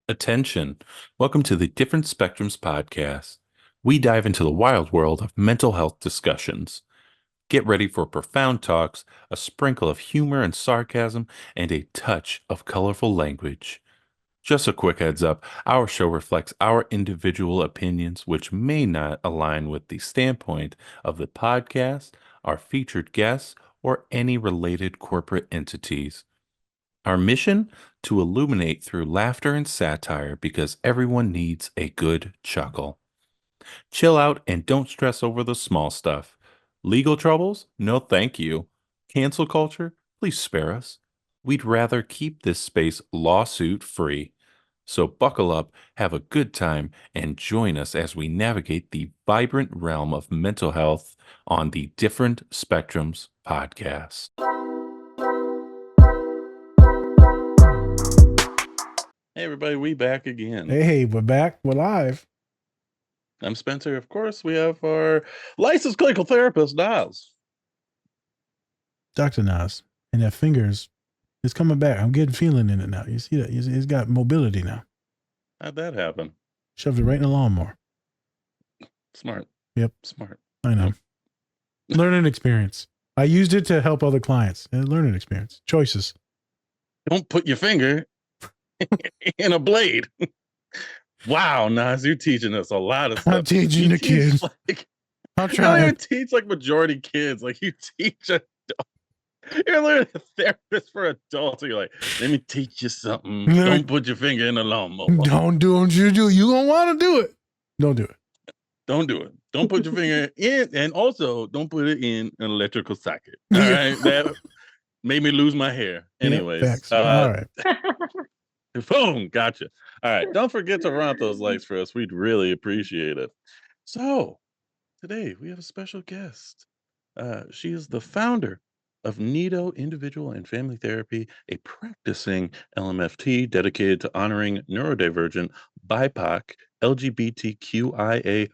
Attention. Welcome to the Different Spectrums podcast. We dive into the wild world of mental health discussions. Get ready for profound talks, a sprinkle of humor and sarcasm, and a touch of colorful language. Just a quick heads up, our show reflects our individual opinions, which may not align with the standpoint of the podcast, our featured guests, or any related corporate entities. Our mission? To illuminate through laughter and satire because everyone needs a good chuckle. Chill out and don't stress over the small stuff. Legal troubles? No, thank you. Cancel culture? Please spare us. We'd rather keep this space lawsuit free. So buckle up, have a good time, and join us as we navigate the vibrant realm of mental health on the Different Spectrums podcast. Hey everybody, we back again. Hey, we're back. We're live. I'm Spencer. Of course, we have our licensed clinical therapist, Niles. Dr. Nas. And that fingers is coming back. I'm getting feeling in it now. You see that? It's got mobility now. How'd that happen? Shoved it right in the lawnmower. Smart. Yep. Smart. I know. Learning experience. I used it to help other clients. Learning experience. Choices. Don't put your finger in a blade. Wow, Nas, you're teaching us a lot of stuff. I'm teaching the kids. I'm trying. You don't even teach like majority kids. Like you teach you're literally a therapist for adults. You're like, let me teach you something. Don't put your finger in a lawnmower. Don't do what you do. You don't want to do it. Don't do it. Don't do it. Don't put your finger in, and also don't put it in an electrical socket. All right, that made me lose my hair. Anyways, all right. Boom, gotcha. All right, don't forget to run out those likes for us. We'd really appreciate it. So today we have a special guest. She is the founder of Nido Individual and Family Therapy, a practicing LMFT dedicated to honoring neurodivergent, BIPOC, LGBTQIA+,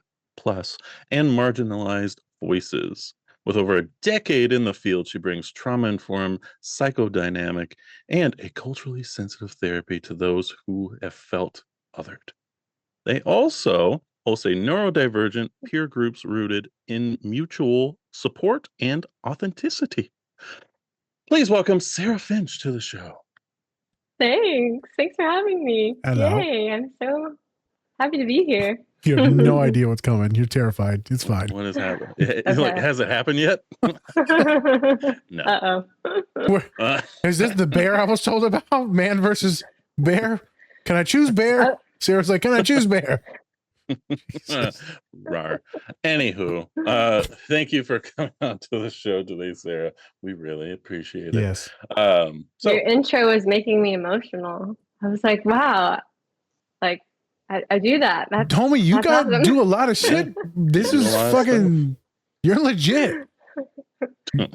and marginalized voices. With over a decade in the field, she brings trauma-informed, psychodynamic, and a culturally sensitive therapy to those who have felt othered. They also host a neurodivergent peer groups rooted in mutual support and authenticity. Please welcome Sarah Finch to the show. Thanks for having me. Hello. Yay, I'm so happy to be here. You have no idea what's coming. You're terrified. It's fine. What has happened? Like, has it happened yet? No. Uh-oh. Is this the bear I was told about? Man versus bear? Can I choose bear? Sarah's like, can I choose bear? Rar. Anywho, thank you for coming on to the show today, Sarah. We really appreciate it. Yes. So your intro was making me emotional. I was like, wow, like I do that. Homie, you got to do a lot of shit. This is fucking, you're legit.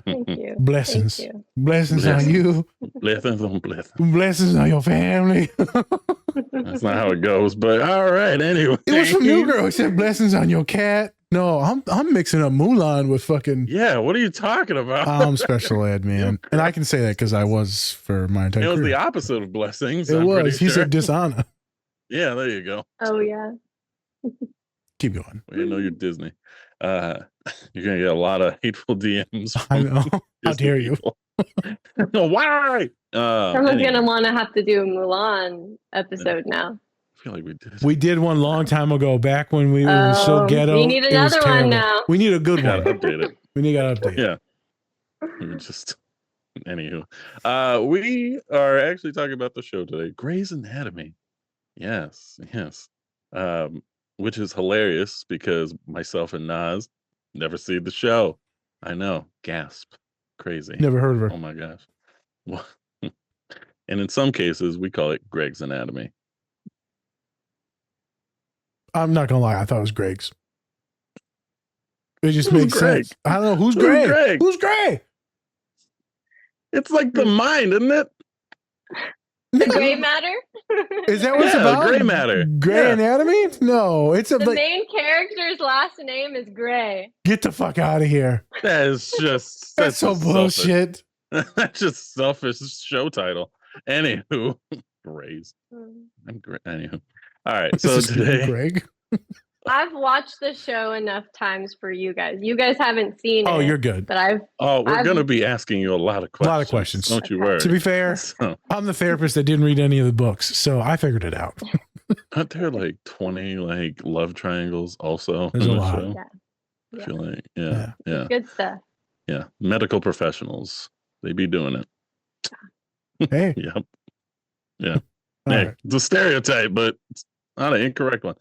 Thank you. Blessings. Thank you. Blessings on you. Blessings on blessings. Blessings on your family. That's not how it goes, but all right, anyway. It was from New Girl. He said blessings on your cat. No, I'm mixing up Mulan with fucking. Yeah, what are you talking about? I'm special ed, man. And I can say that because I was for my entire career. It was the opposite of blessings. It was. He said dishonor. Yeah, there you go. Oh, yeah. Keep going. Well, you know you're Disney. You're going to get a lot of hateful DMs. I know. How dare you? Why? Someone's going to want to have to do a Mulan episode now. I feel like we did. We did one long time ago, back when we were so ghetto. We need another one now. We need a good one. Update it. We need to update. Yeah. Anywho, we are actually talking about the show today, Grey's Anatomy. Yes. Which is hilarious because myself and Nas never see the show. I know. Gasp. Crazy. Never heard of her. Oh my gosh. Well, and in some cases, we call it Greg's Anatomy. I'm not gonna lie, I thought it was Greg's. It just makes sense. I don't know who's Greg. Who's Greg? It's like the mind, isn't it? The gray matter? Is that what it's about? The gray matter. Gray Anatomy? No, it's the main character's last name is Grey. Get the fuck out of here. That is just that's so bullshit. That's just selfish show title. Anywho, Grays. Mm. I'm great. Anywho. All right. So This is today, Greg. I've watched the show enough times for you guys. You guys haven't seen it. Oh, you're good. But we're I've going to be asking you a lot of A questions. lot of questions. Don't you Okay. worry. To be fair, So, I'm the therapist that didn't read any of the books, so I figured it out. aren't there like 20 like love triangles also There's in a the lot. show? Yeah. I feel like, Yeah. yeah. Good stuff. Yeah. Medical professionals, they be doing it. Hey. Yep. Yeah. All Hey, right. it's a stereotype, but it's not an incorrect one.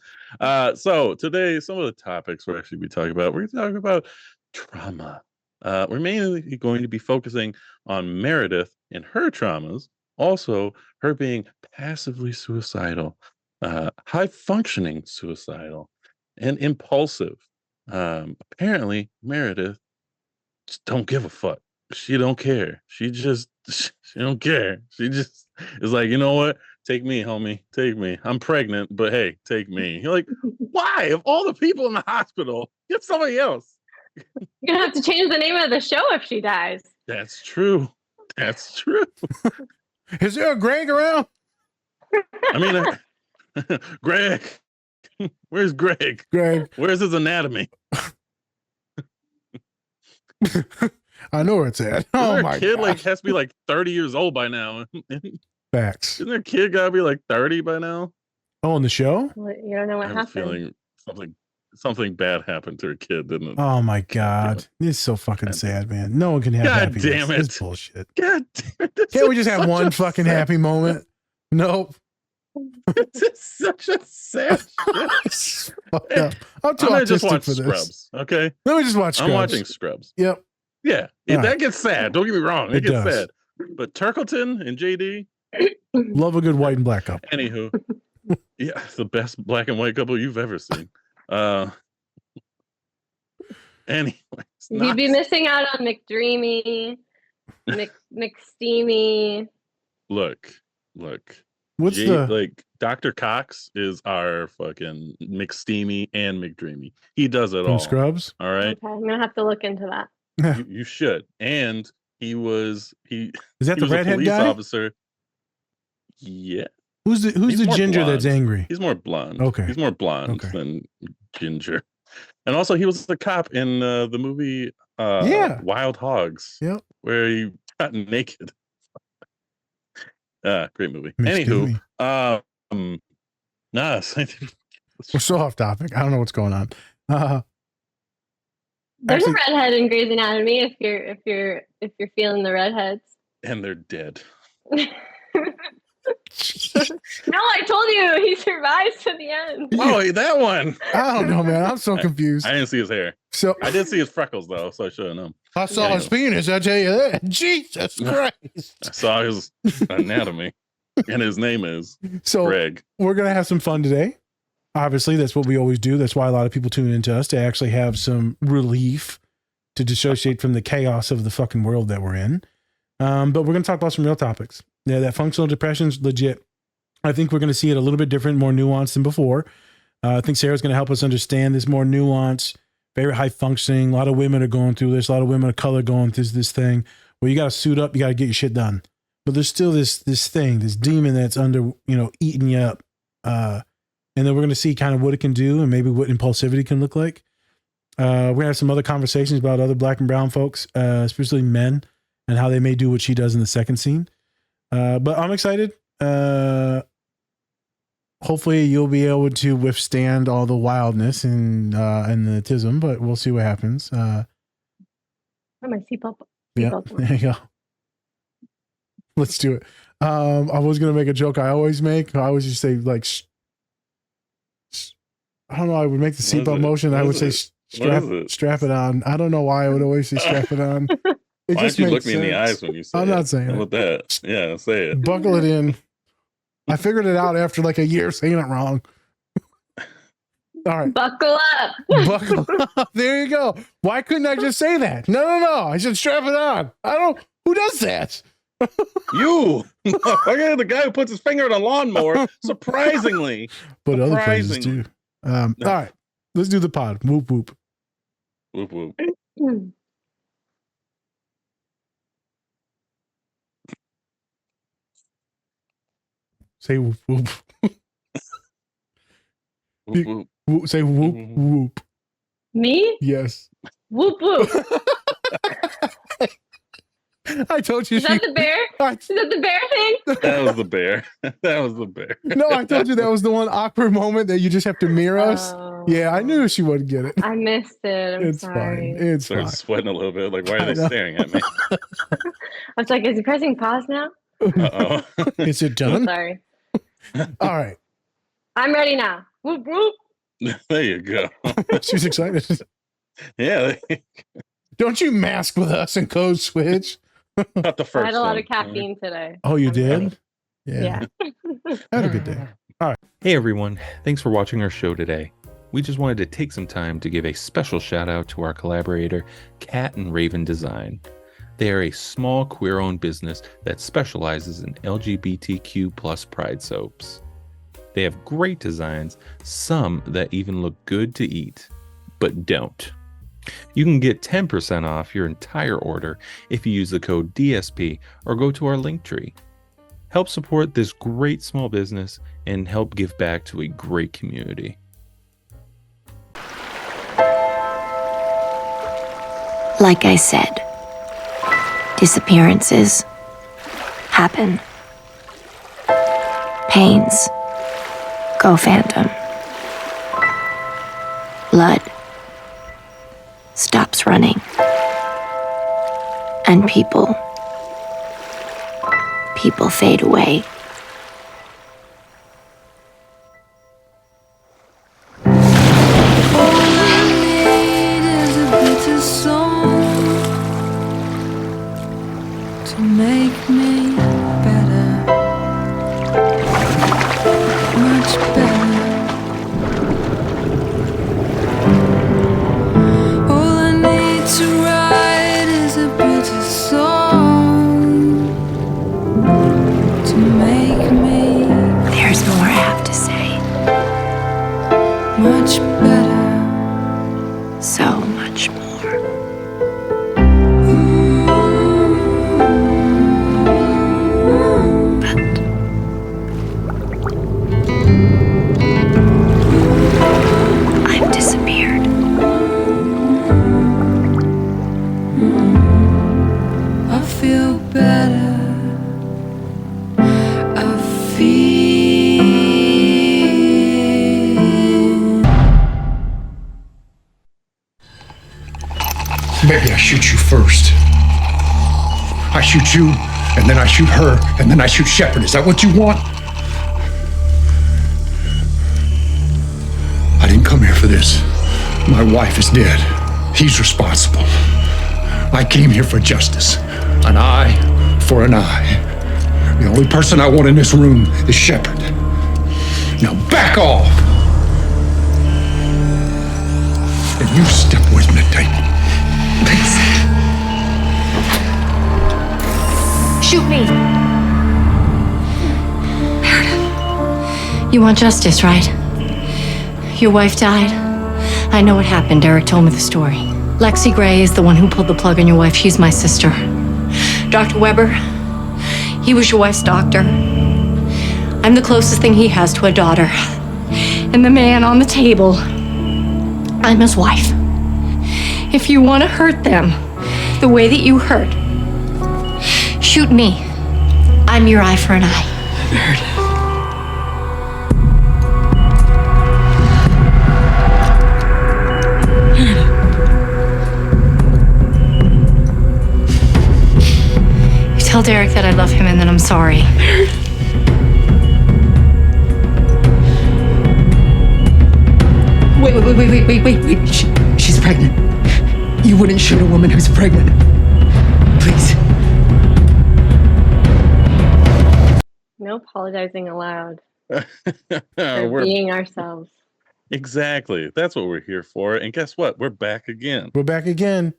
So today, some of the topics we're actually be talking about, we're talking about trauma. We're mainly going to be focusing on Meredith and her traumas, also her being passively suicidal, high functioning suicidal, and impulsive. Apparently, Meredith just don't give a fuck. She don't care. She don't care. She just is like, you know what? Take me, homie. Take me. I'm pregnant, but hey, take me. You're like, why? Of all the people in the hospital, get somebody else. You're gonna have to change the name of the show if she dies. That's true. That's true. Is there a Greg around? I mean, Greg. Where's Greg? Greg. Where's his anatomy? I know where it's at. Oh my kid god. like has to be like 30 years old by now. Facts. Isn't their kid gotta be like 30 by now? Oh, on the show? Well, you don't know what I have a happened. feeling something bad happened to her kid, didn't it? Oh my god. It's so fucking sad, man. No one can have God happiness. damn it. It's bullshit. God damn it. Can't we just have one fucking happy moment? Nope. This is such a sad shit. It's fucked up. I'm too I'm gonna just autistic watch for this. Scrubs, okay? Let me just watch Scrubs. I'm watching Scrubs. Yep. Yeah, All that right. gets sad. Don't get me wrong. It It gets does. sad. But Turkleton and JD, Love a good white and black couple. anywho, yeah, the best black and white couple you've ever seen. Anyways, You'd be missing out on McDreamy, McSteamy. Look. What's the like Dr. Cox is our fucking McSteamy and McDreamy. He does it from all. Scrubs? All right. Okay, I'm gonna have to look into that. You should. And he Is that he the was a redhead police guy? officer. Yeah. Who's He's the more ginger that's blonde. angry? He's more blonde. Okay. He's more blonde Okay. than ginger. And also he was the cop in the movie Yeah. Wild Hogs. Yep. Where he got naked. Great movie. McSteamy. Anywho, nah, We're so off topic. I don't know what's going on. There's Actually- a redhead in Grey's Anatomy if you're feeling the redheads. and they're dead. No, I told you he survives to the end. Oh, that one. I don't know, man. I'm so confused. I didn't see his hair. So I did see his freckles though, so I should have known. I saw his penis, I tell you that. Jesus Christ. I saw his anatomy, and his name is So Greg. we're gonna have some fun today. Obviously, that's what we always do. That's why a lot of people tune into us to actually have some relief to dissociate from the chaos of the fucking world that we're in. But we're going to talk about some real topics. Yeah, that functional depression's legit. I think we're going to see it a little bit different, more nuanced than before. I think Sarah's going to help us understand this more nuanced, very high functioning. A lot of women are going through this. A lot of women of color going through this thing where you got to suit up, you got to get your shit done. But there's still this thing, this demon that's under, eating you up. And then we're going to see kind of what it can do and maybe what impulsivity can look like. We're going to have some other conversations about other black and brown folks, especially men, and how they may do what she does in the second scene. But I'm excited. Hopefully you'll be able to withstand all the wildness and the autism, but we'll see what happens. Oh, my seatbelt. Yeah, there you go. Let's do it. I was going to make a joke I always make. I always just say like, I don't know. I would make the seatbelt motion. I would say strap it on. I don't know why I would always say strap it on. Why don't you look me in the eyes when you say I'm not saying it? it. With that? Yeah, say it. Buckle it in. I figured it out after like a year saying it wrong. All right. Buckle up. Buckle up. There you go. Why couldn't I just say that? No. I said strap it on. Who does that? You. I got the guy who puts his finger in a lawnmower, surprisingly. But other places do. All right. Let's do the pod. Whoop, whoop. Whoop, whoop. Say whoop whoop. Whoop, whoop. Whoop, say whoop whoop. Me? Yes. Whoop whoop. I told you Is that the bear? Is that the bear thing? That was the bear. That was the bear. No, I told you that was the one awkward moment that you just have to mirror us. Yeah, I knew she wouldn't get it. I missed it. I'm It's sorry. fine. It's Started fine. sweating a little bit. Like, why I are they know. staring at me? I was like, is he pressing pause now? Uh-oh. Is it done? Sorry. All right. I'm ready now. Whoop whoop. There you go. She's excited. Yeah, Don't you mask with us and code switch. not the I first had a lot one. of caffeine today. Oh, you I'm did? ready. Yeah. I had a good day. Hey everyone, thanks for watching our show today. We just wanted to take some time to give a special shout out to our collaborator, Cat and Raven Design. They are a small queer-owned business that specializes in LGBTQ plus pride soaps. They have great designs, some that even look good to eat, but don't. You can get 10% off your entire order if you use the code DSP or go to our link tree. Help support this great small business and help give back to a great community. Like I said, disappearances happen. Pains go phantom. Blood stops running. And people fade away. To make me better, much better. All I need to write is a bitter song to make me There's more I have to say. much better. So much more. But I've disappeared. I feel better. I feel. Maybe I shoot you first. I shoot you, and then I shoot her, and then I shoot Shepard. Is that what you want? I didn't come here for this. My wife is dead. He's responsible. I came here for justice. An eye for an eye. The only person I want in this room is Shepard. Now back off! And you step away from the table. Please. Shoot me! Meredith. You want justice, right? Your wife died. I know what happened. Derek told me the story. Lexi Grey is the one who pulled the plug on your wife. She's my sister. Dr. Weber, he was your wife's doctor. I'm the closest thing he has to a daughter. And the man on the table, I'm his wife. If you want to hurt them the way that you hurt, shoot me. I'm your eye for an eye. Meredith. You tell Derek that I love him and that I'm sorry. Wait. She's pregnant. You wouldn't shoot a woman who's pregnant. Please. No apologizing allowed for We're being ourselves. exactly. That's what we're here for. And guess what? We're back again. We're back again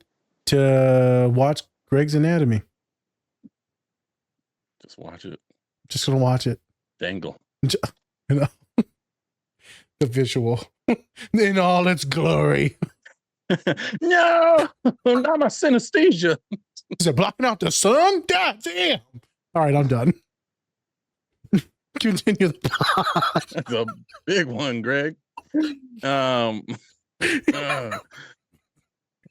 to watch Greg's Anatomy. Just watch it. Just gonna watch it. Dangle. You know, the visual in all its glory. No, not my synesthesia. Is it blocking out the sun? God damn! All right, I'm done. Continue the pod. That's a big one, Greg. uh,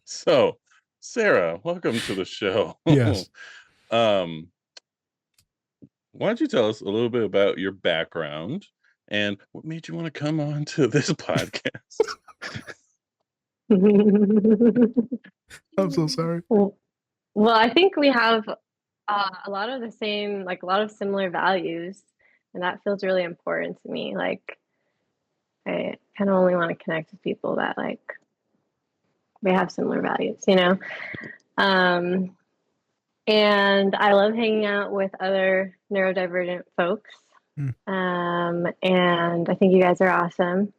so, Sarah, welcome to the show. Yes. Why don't you tell us a little bit about your background and what made you want to come on to this podcast? I'm so sorry. Well, I think we have a lot of the same, like a lot of similar values, and that feels really important to me. Like, I kind of only want to connect with people that like we have similar values, you know? And I love hanging out with other neurodivergent folks. And I think you guys are awesome.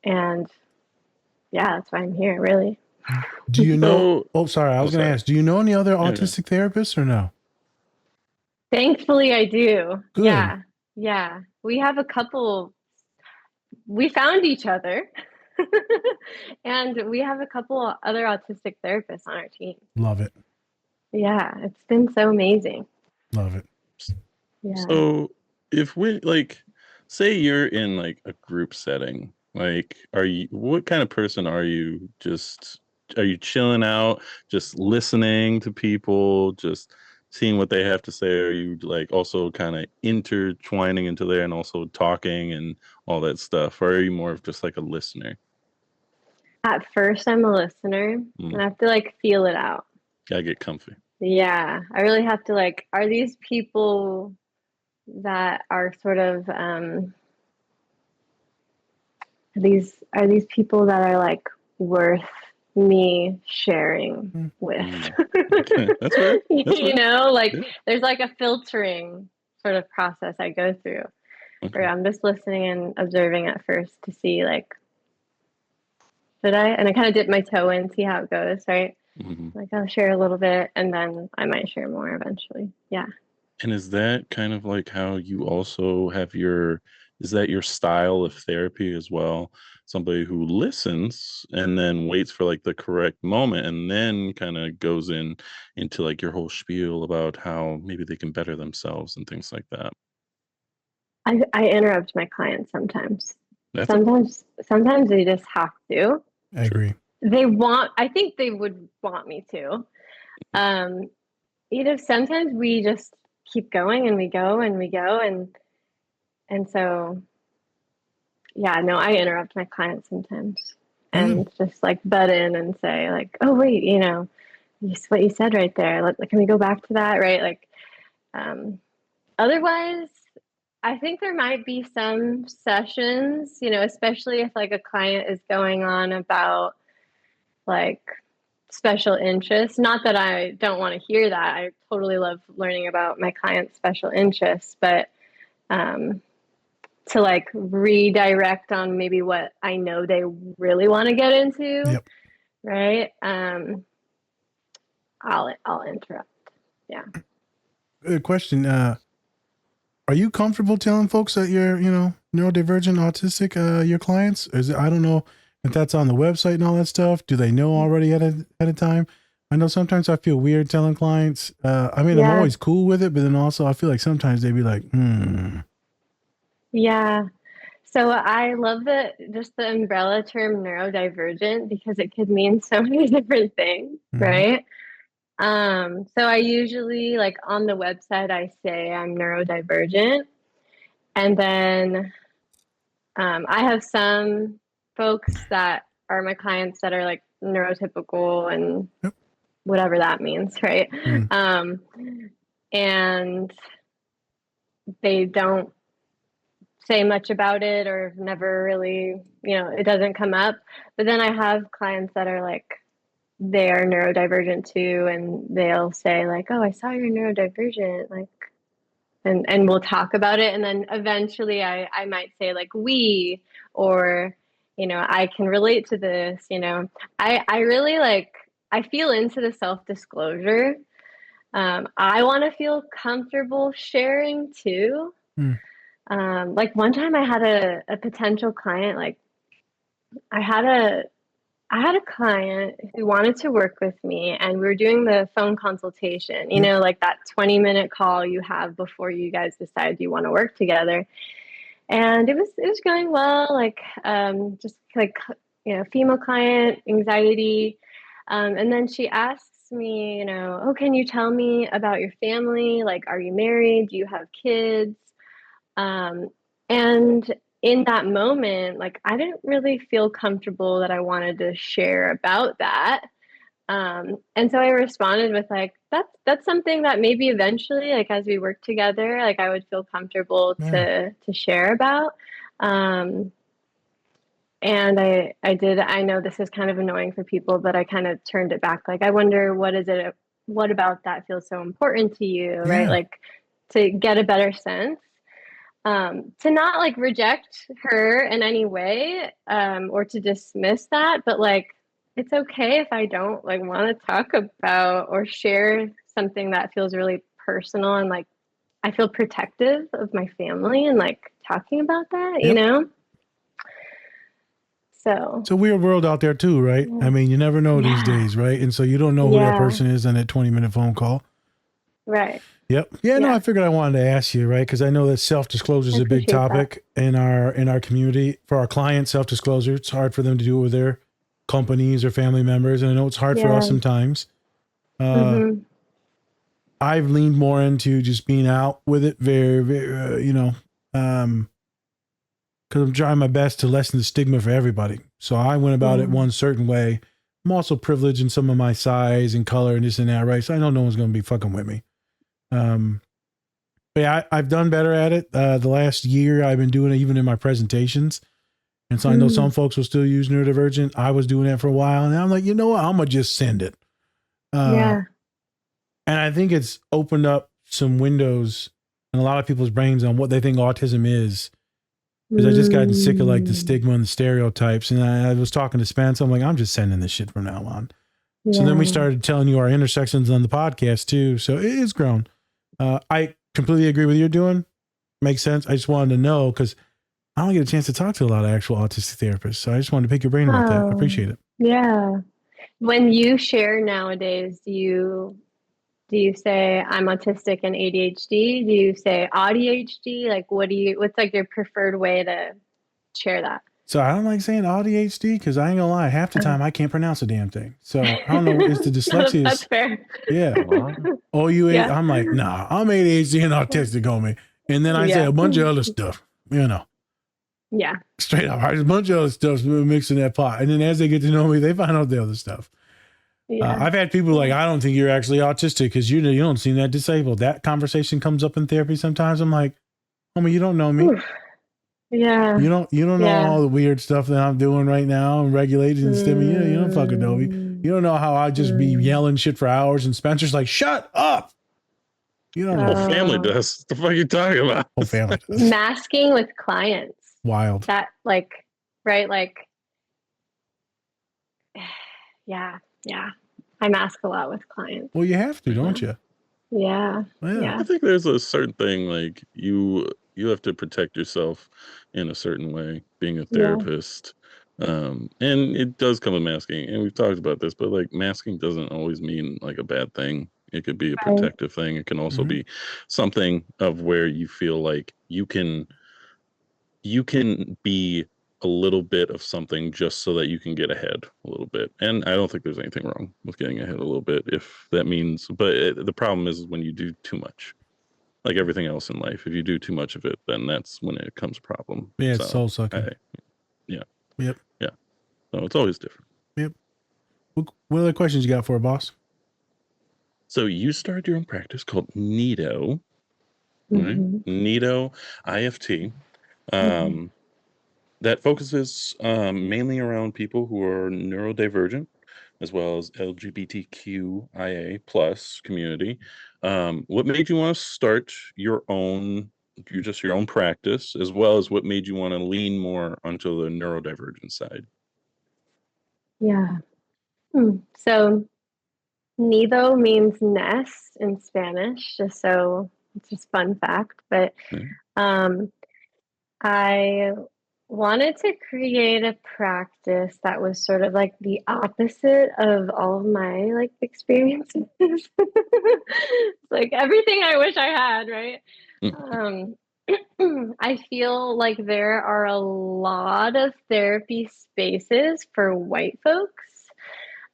And yeah, that's why I'm here, really. Do you know? So- Oh, sorry. I was going to sorry. ask. Do you know any other no. autistic therapists or no? Thankfully, I do. Good. Yeah. Yeah. We have a couple, we found each other. And we have a couple other autistic therapists on our team. Love it. Yeah, it's been so amazing. Love it. Yeah. So, if we like, say you're in like a group setting, like, what kind of person are you? Are you chilling out, just listening to people, just seeing what they have to say? Or are you like also kind of intertwining into there and also talking and all that stuff? Or are you more of just like a listener? At first, I'm a listener and I have to like feel it out. Gotta get comfy. Yeah, I really have to like, are these people that are sort of are these people that are like worth me sharing with? That's right. You know, like there's like a filtering sort of process I go through. Okay. Where I'm just listening and observing at first to see like, should I? And I kind of dip my toe in, see how it goes, right? Like I'll share a little bit and then I might share more eventually. Yeah. And is that kind of like how you also have is that your style of therapy as well? Somebody who listens and then waits for like the correct moment and then kind of goes into like your whole spiel about how maybe they can better themselves and things like that. I interrupt my clients sometimes. That's Sometimes they just have to. I agree. I think they would want me to. Sometimes we just keep going and we go and we go and so yeah, no, I interrupt my clients sometimes and just like butt in and say like, oh wait, you know, what you said right there. Can we go back to that? Right? Like, otherwise, I think there might be some sessions, you know, especially if like a client is going on about like special interests. Not that I don't want to hear that. I totally love learning about my clients' special interests, but to like redirect on maybe what I know they really want to get into, Yep. right? I'll interrupt. Yeah. Good question. Are you comfortable telling folks that you're, neurodivergent, autistic, your clients? I don't know if that's on the website and all that stuff. Do they know already at a time? I know sometimes I feel weird telling clients. I'm always cool with it, but then also I feel like sometimes they'd be like, Yeah. So I love just the umbrella term neurodivergent because it could mean so many different things, right? So I usually like on the website, I say I'm neurodivergent. And then I have some folks that are my clients that are like neurotypical and whatever that means, right? And they don't say much about it or never really, it doesn't come up. But then I have clients that are like, they are neurodivergent too, and they'll say like, oh, I saw you're neurodivergent, like, and we'll talk about it. And then eventually I might say like we, or, I can relate to this, I really like, I feel into the self-disclosure. I want to feel comfortable sharing too. Like one time I had a potential client, like I had I had a client who wanted to work with me, and we were doing the phone consultation, you know, like that 20-minute call you have before you guys decide you want to work together. And it was going well, like just like, you know, female client, anxiety. And then she asks me, you know, oh, can you tell me about your family? Like, are you married? Do you have kids? Um, and in that moment, like, I didn't really feel comfortable that I wanted to share about that. And so I responded with like, that's something that maybe eventually, like as we work together, like I would feel comfortable Yeah. to share about. Um, and I know this is kind of annoying for people, but I kind of turned it back. Like, I wonder, what about that feels so important to you, right? Yeah. Like, to get a better sense, to not like reject her in any way, or to dismiss that, but like, it's okay if I don't like want to talk about or share something that feels really personal, and like I feel protective of my family and like talking about that, you Yep. know? So, It's a weird world out there too, right? I mean, you never know these yeah, days, right? And so you don't know who that yeah, person is on that 20-minute phone call. right. Yep. Yeah, no, Yeah, I figured I wanted to ask you, right? Because I know that self-disclosure I is a big appreciate that. topic in our community. For our clients, self-disclosure, it's hard for them to do it with their companies or family members. And I know it's hard for us Yeah. sometimes. Mm-hmm. I've leaned more into just being out with it very, very, because I'm trying my best to lessen the stigma for everybody. So I went about it Yeah. one certain way. I'm also privileged in some of my size and color and this and that, right? So I know no one's going to be fucking with me. But yeah, I've done better at it. The last year I've been doing it even in my presentations. And so I know some folks will still use neurodivergent. I was doing that for a while. And I'm like, you know what? I'm going to just send it. Yeah. And I think it's opened up some windows in a lot of people's brains on what they think autism is. Because I just gotten sick of like the stigma and the stereotypes. And I was talking to Spence. I'm like, I'm just sending this shit from now on. So then we Yeah. started telling you our intersections on the podcast too. So it is grown. I completely agree with what you're doing. Makes sense. I just wanted to know because I don't get a chance to talk to a lot of actual autistic therapists. So I just wanted to pick your brain about that. I Oh, appreciate it. yeah. When you share nowadays, do you say I'm autistic and ADHD? Do you say ADHD? Like, what's like your preferred way to share that? So I don't like saying ADHD because I ain't gonna lie, half the time I can't pronounce a damn thing. So I don't know. It's the No, dyslexia. that's fair. Yeah. Oh, you ate. Yeah. I'm like, nah, I'm ADHD and autistic, homie. And then I say Yeah. a bunch of other stuff, Yeah. straight up. There's a bunch of other stuff mixed in that pot. And then as they get to know me, they find out the other stuff. Yeah. I've had people like, I don't think you're actually autistic because you don't seem that disabled. That conversation comes up in therapy sometimes. I'm like, homie, you don't know me. Oof. Yeah. You don't know Yeah. all the weird stuff that I'm doing right now and regulating and stimming. You don't fucking know me. You don't know how I just be yelling shit for hours and Spencer's like, shut up. You don't know. Whole family does. What the fuck are you talking about? Whole family. Masking with clients. Wild. That like, right? Like, yeah. Yeah. I mask a lot with clients. Well, you have to, don't you? Yeah. Yeah. Yeah. I think there's a certain thing like you have to protect yourself in a certain way, being a Yeah. therapist. And it does come with masking, and we've talked about this, but like masking doesn't always mean like a bad thing. It could be a Right. protective thing. It can also be something of where you feel like you can be a little bit of something just so that you can get ahead a little bit. And I don't think there's anything wrong with getting ahead a little bit if that means, but the problem is when you do too much, like everything else in life, if you do too much of it, then that's when it becomes a problem. Yeah, it's soul sucking. Yeah. Yep. Yeah. So it's always different. Yep. What other questions you got for a boss? So you started your own practice called Nido, right? Nido IFT. That focuses mainly around people who are neurodivergent, as well as LGBTQIA plus community. What made you want to start your own practice, as well as what made you want to lean more onto the neurodivergent side? Yeah. So Nido means nest in Spanish, it's just fun fact. But Yeah. I wanted to create a practice that was sort of like the opposite of all of my like experiences. Like everything I wish I had, right? Um, I feel like there are a lot of therapy spaces for white folks.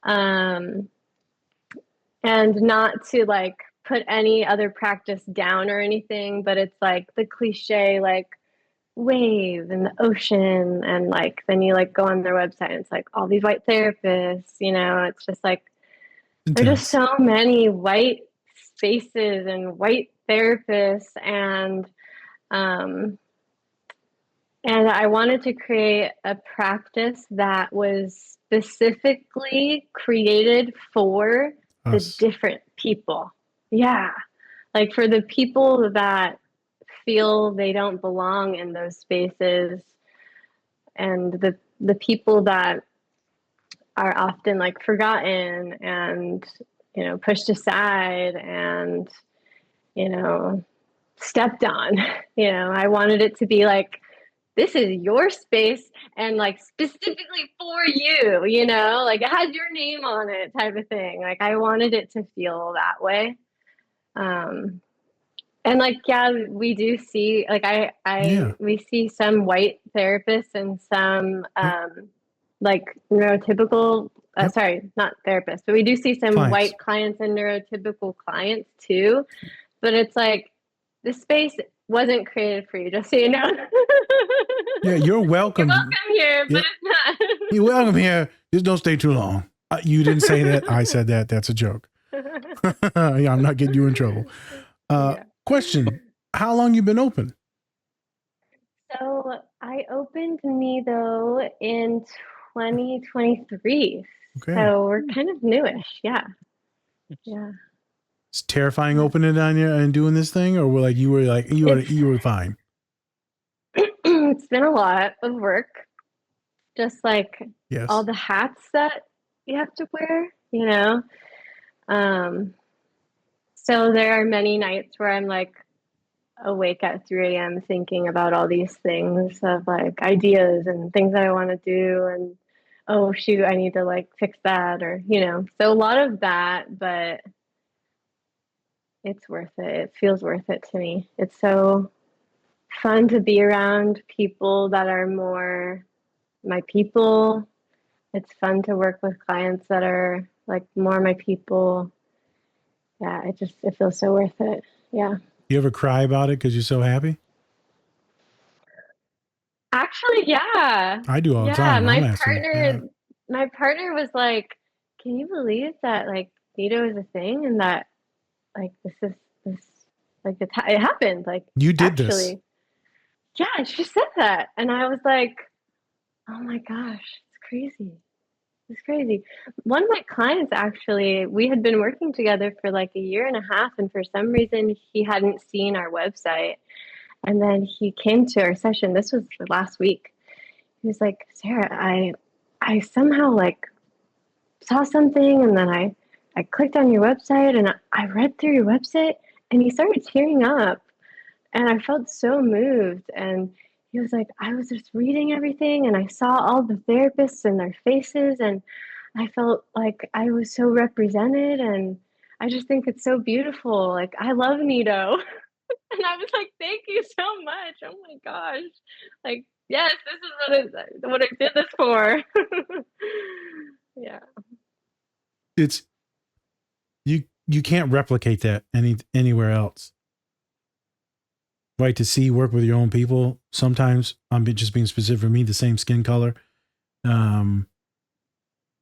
Um, and not to like put any other practice down or anything, but it's like the cliche, like wave and the ocean. And like, then you like go on their website and it's like all these white therapists, you know, it's just like, there's just Intense. so many white spaces and white therapists. Um, and I wanted to create a practice that was specifically created for the Us. different people. Yeah. Like for the people that feel they don't belong in those spaces and the people that are often like forgotten and you know pushed aside and you know stepped on. You know, I wanted it to be like this is your space and like specifically for you, you know, like it has your name on it type of thing. Like I wanted it to feel that way. Um, and like, yeah, we do see like Yeah. we see some white therapists and some Yep. like neurotypical Yep. sorry, not therapists, but we do see some Clients. white clients and neurotypical clients too. But it's like the space wasn't created for you, just so you know. Yeah, you're You're welcome. welcome here, but Yeah, it's not. you're welcome here. Just don't stay too long. You didn't say that. I said that. That's a joke. Yeah, I'm not getting you in trouble. Yeah. Question: how long you been open? So I opened Nido in 2023. Okay. So we're kind of newish. Yeah. Yeah. It's terrifying opening on you and doing this thing, or were you It's you were fine. it's been a lot of work. Just like all Yes. the hats that you have to wear, you know. Um, so there are many nights where I'm like awake at 3 a.m. thinking about all these things of like ideas and things that I want to do and oh shoot, I need to like fix that or you know. So a lot of that, but it's worth it. It feels worth it to me. It's so fun to be around people that are more my people. It's fun to work with clients that are like more my people. Yeah, it feels so worth it. Yeah. You ever cry about it because you're so happy? Actually, yeah. I do all the Yeah, time. I'm asking. Yeah. my partner was like, "Can you believe that like keto is a thing and that like this like it happened like You did this. actually." Yeah, she said that. And I was like, "Oh my gosh, it's crazy. It's crazy." One of my clients actually, we had been working together for like a year and a half and for some reason he hadn't seen our website. And then he came to our session. This was last week. He was like, "Sarah, I somehow like saw something and then I clicked on your website and I read through your website," and he started tearing up and I felt so moved. And he was like, "I was just reading everything and I saw all the therapists and their faces and I felt like I was so represented and I just think it's so beautiful. Like I love Nido." And I was like, "Thank you so much. Oh my gosh. Like, yes, this is what I did this for." Yeah. It's you can't replicate that anywhere else. Right, to see work with your own people. Sometimes I'm just being specific for me, the same skin color.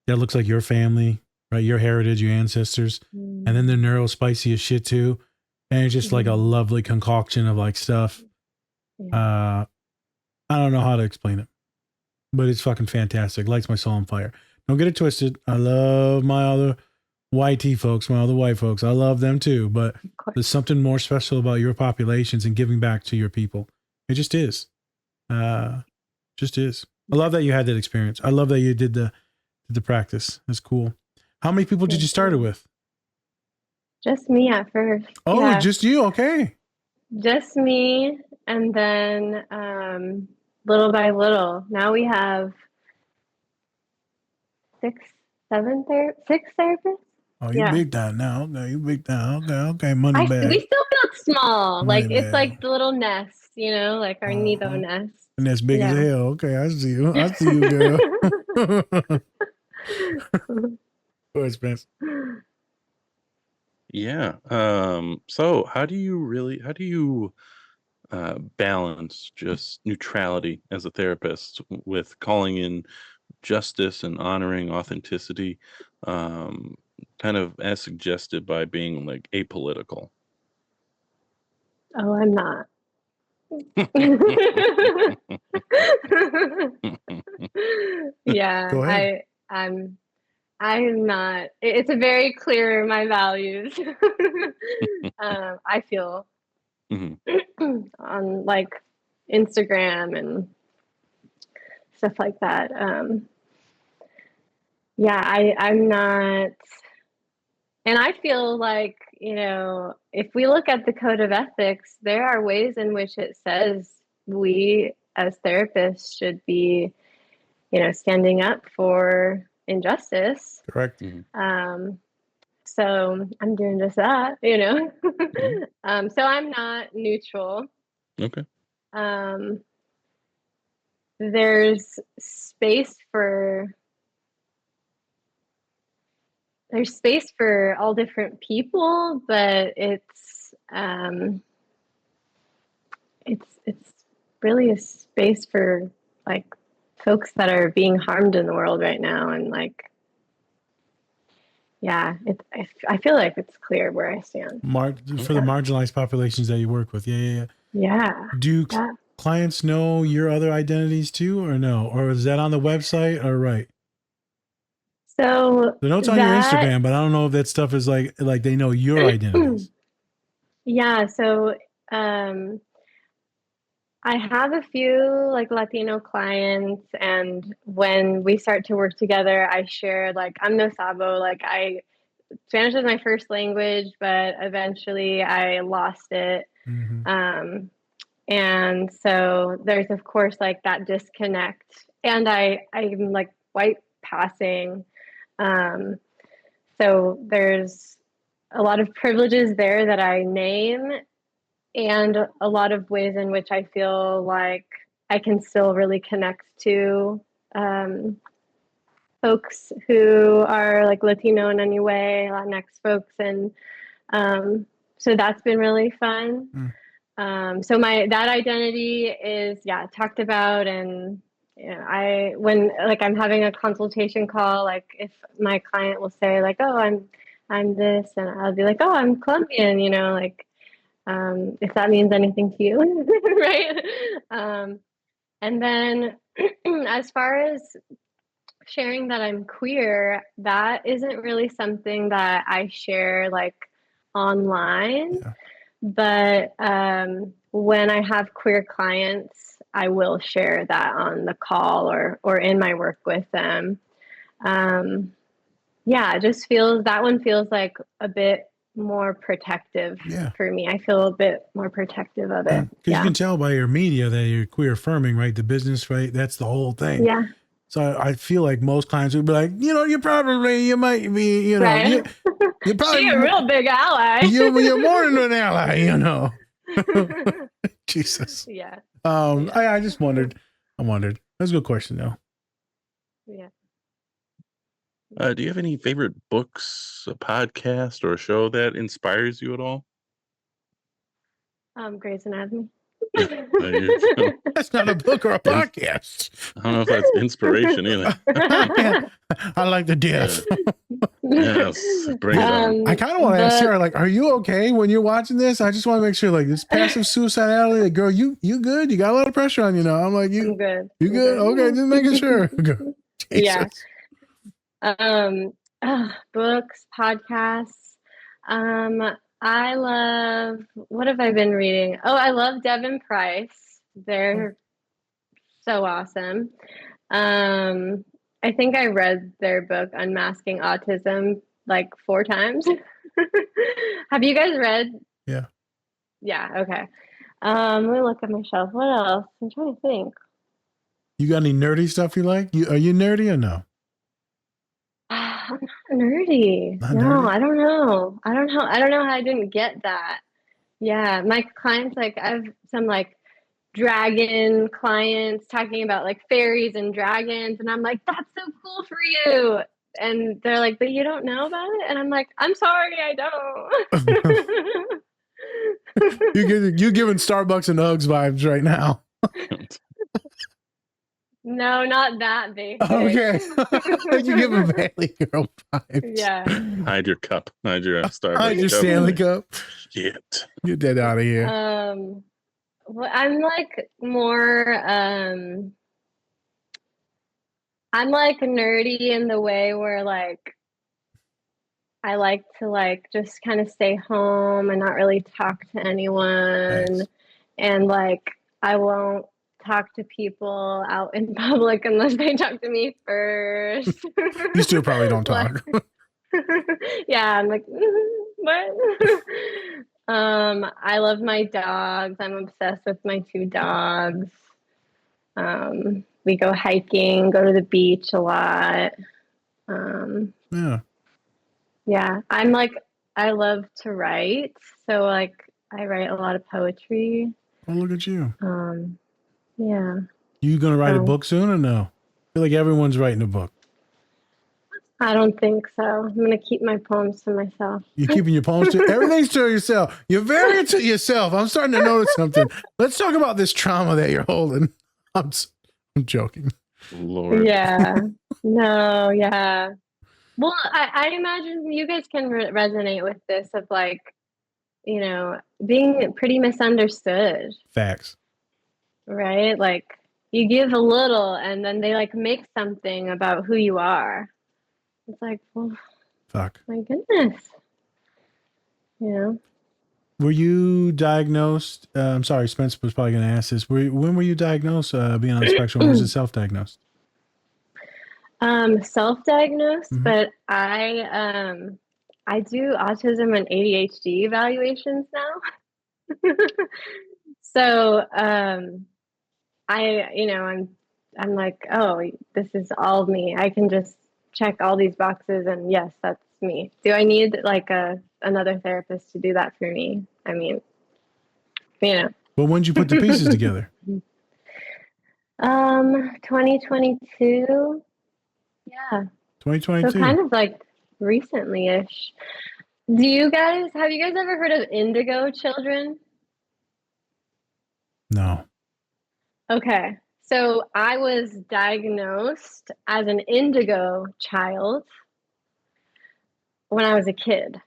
That looks like your family, right? Your heritage, your ancestors. And then they're neuro spicy as shit too. And it's just like a lovely concoction of like stuff. Yeah. I don't know how to explain it, but it's fucking fantastic. Lights my soul on fire. Don't get it twisted. I love my other YT folks, my other white folks. I love them too, but there's something more special about your populations and giving back to your people. It just is. Just is. I love that you had that experience. I love that you did the practice. That's cool. How many people did you start it with? Just me at first. Oh, Yeah. just you. Okay. Just me. And then little by little. Now we have six therapists. Oh, you Yeah. big time now. Okay, you big time. Okay. Money We bag. still feel small. Money Like it's bag. like the little nest, like our Nido nest. And that's big as Yeah. hell. Okay, I see you. I see you, girl. Go ahead, Spence. Yeah. So how do you balance just neutrality as a therapist with calling in justice and honoring authenticity, um, kind of as suggested by being like apolitical? Oh, I'm not. Yeah, Go ahead. I'm not. It's a very clear my values. I feel Mhm. on like Instagram and stuff like that. Yeah, I'm not, and I feel like, if we look at the code of ethics, there are ways in which it says we as therapists should be, standing up for injustice. Correct. So I'm doing just that. Mhm. So I'm not neutral. Okay. Um, there's space for all different people, but it's really a space for like folks that are being harmed in the world right now, and like, yeah, I feel like it's clear where I stand. For the marginalized populations that you work with. Yeah. Yeah. Do Yeah. clients know your other identities too, or no? Or is that on the website? Or right? So The notes on your Instagram, but I don't know if that stuff is like they know your identities. Yeah. So I have a few like Latino clients, and when we start to work together, I share like I'm no sabo. Like Spanish is my first language, but eventually I lost it. And so there's of course like that disconnect, and I'm like white passing. So there's a lot of privileges there that I name, and a lot of ways in which I feel like I can still really connect to folks who are like Latino in any way, Latinx folks, and so that's been really fun. So that identity is talked about, and when like I'm having a consultation call, like if my client will say like, oh, I'm this, and I'll be like, oh, I'm Colombian, like if that means anything to you, right? And then as far as sharing that I'm queer, that isn't really something that I share like online. Yeah. But when I have queer clients, I will share that on the call or in my work with them. It just that one feels like a bit more protective for me. I feel a bit more protective of it. Because you can tell by your media that you're queer affirming, right? The business, right? That's the whole thing. Yeah. So I feel like most clients would be like, you might be, right. you're probably a real big ally. you're more than an ally, Jesus. Yeah. I just wondered. That's a good question though. Yeah. Do you have any favorite books, a podcast, or a show that inspires you at all? Grey's Anatomy. That's not a book or a podcast. I don't know if that's inspiration either. I like the death. Yes, bring it on. I kind of want to ask Sarah, like, are you okay when you're watching this? I just want to make sure, like, this passive suicidality, like, girl, you good? You got a lot of pressure on you now. I'm like, I'm good. You good? Okay, just making sure. Yeah. Books, podcasts. I love, what have I been reading? Oh, I love Devin Price. They're so awesome. I think I read their book Unmasking Autism like 4 times. Have you guys read? Yeah. Yeah, okay. Let me look at my shelf. What else? I'm trying to think. You got any nerdy stuff you like? Are you nerdy or no? I'm not nerdy. Not No, nerdy? I don't know. I don't know how I didn't get that. Yeah, my clients, like, I have some like dragon clients talking about like fairies and dragons, and I'm like, that's so cool for you. And they're like, but you don't know about it? And I'm like, I'm sorry, I don't. You're giving Starbucks and Uggs vibes right now. No, not that basic. Okay. You give a Valley Girl vibes. Yeah. Hide your cup. Hide your Starbucks Hide your cup. Stanley Cup. Shit. Get that out of here. Well, I'm like more I'm like nerdy in the way where like I like to like just kind of stay home and not really talk to anyone. Nice. And like I won't talk to people out in public unless they talk to me first. You still probably don't Like- talk. Yeah, I'm like, what? I love my dogs. I'm obsessed with my 2 dogs. We go hiking, go to the beach a lot. Yeah. Yeah, I'm like, I love to write. So like I write a lot of poetry. Oh, look at you. Yeah. You gonna write a So- book soon or no? I feel like everyone's writing a book. I don't think so. I'm gonna keep my poems to myself. You're keeping your poems to everything's to yourself. You're very to yourself. I'm starting to notice something. Let's talk about this trauma that you're holding. I'm joking. Lord. Yeah. No, yeah. Well, I imagine you guys can resonate with this of like, you know, being pretty misunderstood, Facts. right? Like you give a little and then they like make something about who you are. It's like, well, Fuck. my goodness. You know? Were you diagnosed? I'm sorry, Spencer was probably going to ask this. When were you diagnosed being on the spectrum? Or was it self-diagnosed? Self-diagnosed, Mhm. but I do autism and ADHD evaluations now. So I'm like, oh, this is all me. I can just check all these boxes and yes, that's me. Do I need like another therapist to do that for me? I mean, you know. But when did you put the pieces together? 2022. Yeah. 2022. So kind of like recently-ish. Have you guys ever heard of indigo children? No. Okay. So I was diagnosed as an indigo child when I was a kid.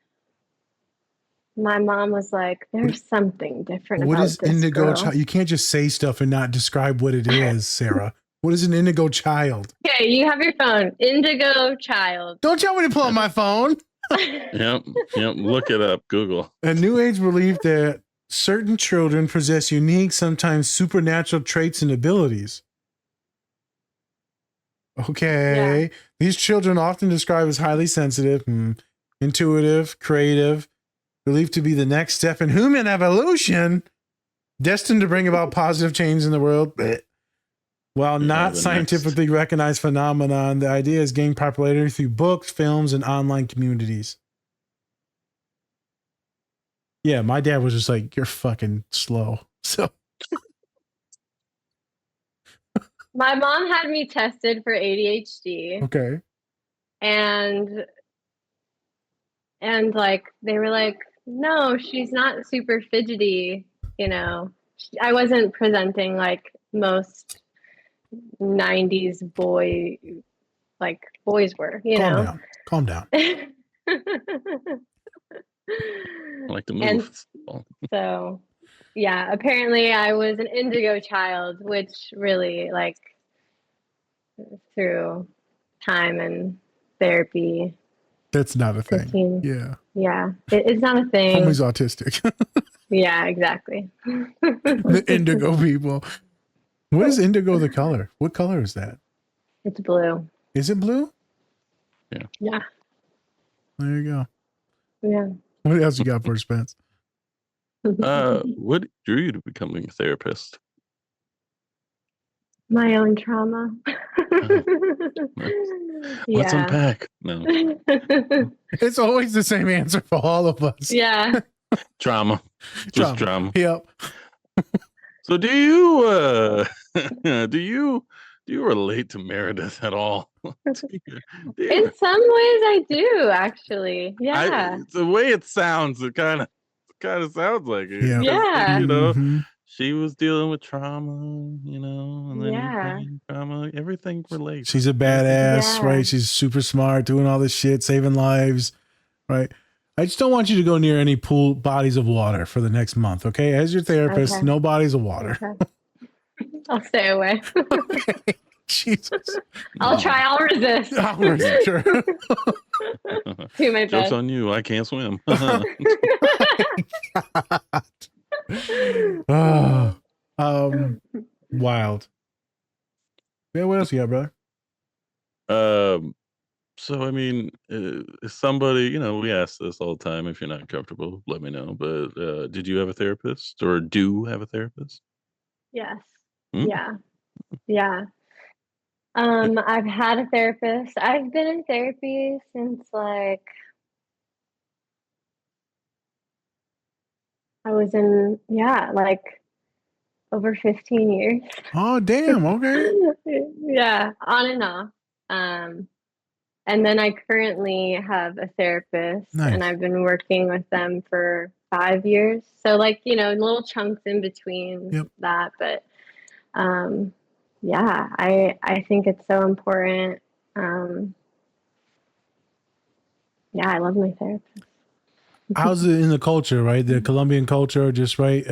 My mom was like, there's something different What about is this indigo girl. child? You can't just say stuff and not describe what it is, Sarah. What is an indigo child? Okay, you have your phone. Indigo child. Don't tell me to pull up my phone. Yep. Look it up. Google. A new age belief that certain children possess unique, sometimes supernatural traits and abilities. Okay. Yeah. These children often described as highly sensitive, intuitive, creative, believed to be the next step in human evolution, destined to bring about positive change in the world. While not the scientifically recognized phenomenon, the idea has gained popularity through books, films, and online communities. Yeah, my dad was just like, you're fucking slow. So My mom had me tested for ADHD. okay. And like they were like, no, she's not super fidgety, you know. I wasn't presenting like most 90s boys were, you know. Calm down. I like to And move. so yeah, apparently I was an indigo child, which really like through time and therapy. That's not a thing. 15. Yeah. Yeah, it's not a thing. Homie's autistic. Yeah, exactly. The indigo people. What is indigo the color? What color is that? It's blue. Is it blue? Yeah. There you go. Yeah. What else you got for Spence? What drew you to becoming a therapist? My own trauma. Let's Yeah. unpack. No, It's always the same answer for all of us. Yeah. trauma. Just drama. Yep. So do you do you relate to Meredith at all? In some ways I do, actually. Yeah. The way it sounds, it kind of sounds like it. Yeah. 'Cause, Yeah. you know, Mhm. she was dealing with trauma, you know, and then you Yeah. bring in trauma. Everything relates. She's a badass, Yeah. right? She's super smart, doing all this shit, saving lives, right? I just don't want you to go near any pool bodies of water for the next month, okay? As your therapist, Okay. no bodies of water. Okay. I'll stay away. Jesus. I'll try. I'll resist. I'll resist, sure. Do my Joke's best. on you. I can't swim. Oh, wild. Yeah, what else you got, brother? So I mean, is somebody, you know, we ask this all the time. If you're not comfortable, let me know. But did you have a therapist, or do have a therapist? Yes. Hmm? Yeah. Yeah. I've had a therapist. I've been in therapy since like I was in, like over 15 years. Oh, damn. Okay. Yeah, on and off. And then I currently have a therapist Nice. and I've been working with them for 5 years. So like, you know, little chunks in between Yep. that. But yeah, I think it's so important. Yeah, I love my therapist. How's it in the culture, right? The Colombian culture, just right.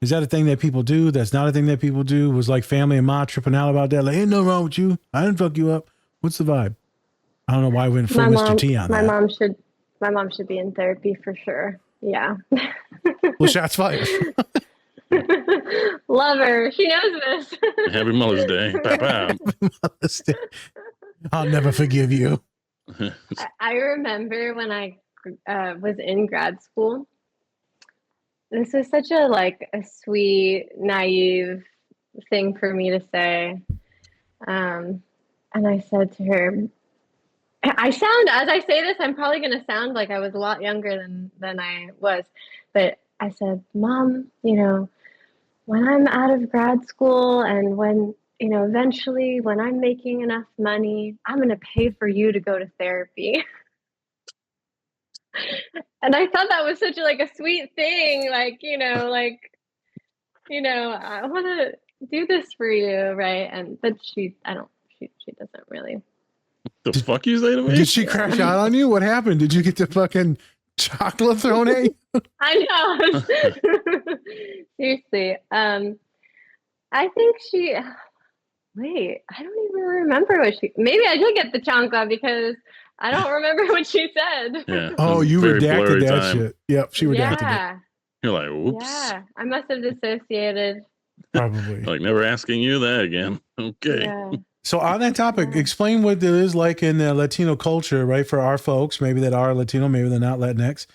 Is that a thing that people do? That's not a thing that people do. Was like family and ma tripping out about that? Like, ain't no wrong with you. I didn't fuck you up. What's the vibe? I don't know why I went full Mr. T on my that. mom should be in therapy for sure. Yeah. Well, shots fired. Love her. She knows this. Happy Mother's Day. Pow, I'll never forgive you. pow. I remember when I was in grad school. This was such a sweet, naive thing for me to say. And I said to her, as I say this, I'm probably going to sound like I was a lot younger than I was. But I said, Mom, you know, when I'm out of grad school and when, you know, eventually when I'm making enough money, I'm going to pay for you to go to therapy. And I thought that was such a sweet thing. I want to do this for you. Right. But she doesn't really. The fuck you say to me? Did she crash out on you? What happened? Did you get the fucking chocolate thrown at you? I know. Seriously. I think wait, I don't even remember maybe I did get the chancla because I don't remember what she said. Yeah. Oh, you Very redacted blurry that time. shit. Yep, she redacted it. Yeah. You're like, whoops. Yeah. I must have dissociated. Probably. Like, never asking you that again. Okay. Yeah. So on that topic, explain what it is like in the Latino culture, right? For our folks, maybe that are Latino, maybe they're not Latinx.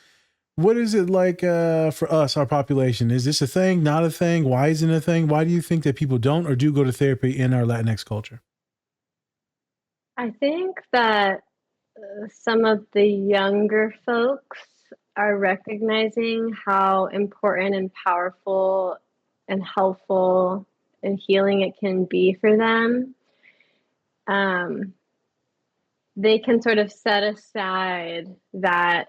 What is it like for us, our population? Is this a thing, not a thing? Why isn't it a thing? Why do you think that people don't or do go to therapy in our Latinx culture? I think that some of the younger folks are recognizing how important and powerful and helpful and healing it can be for them. They can sort of set aside that,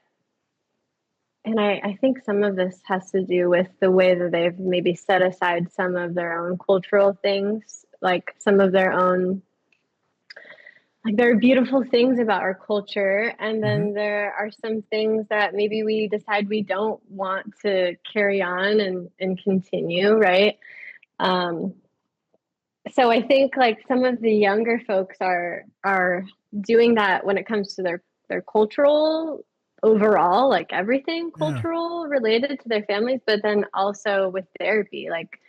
and I think some of this has to do with the way that they've maybe set aside some of their own cultural things, like some of their own, like there are beautiful things about our culture, and then there are some things that maybe we decide we don't want to carry on and continue, right? So I think like some of the younger folks are doing that when it comes to their cultural overall, like everything cultural related to their families, but then also with therapy. Like,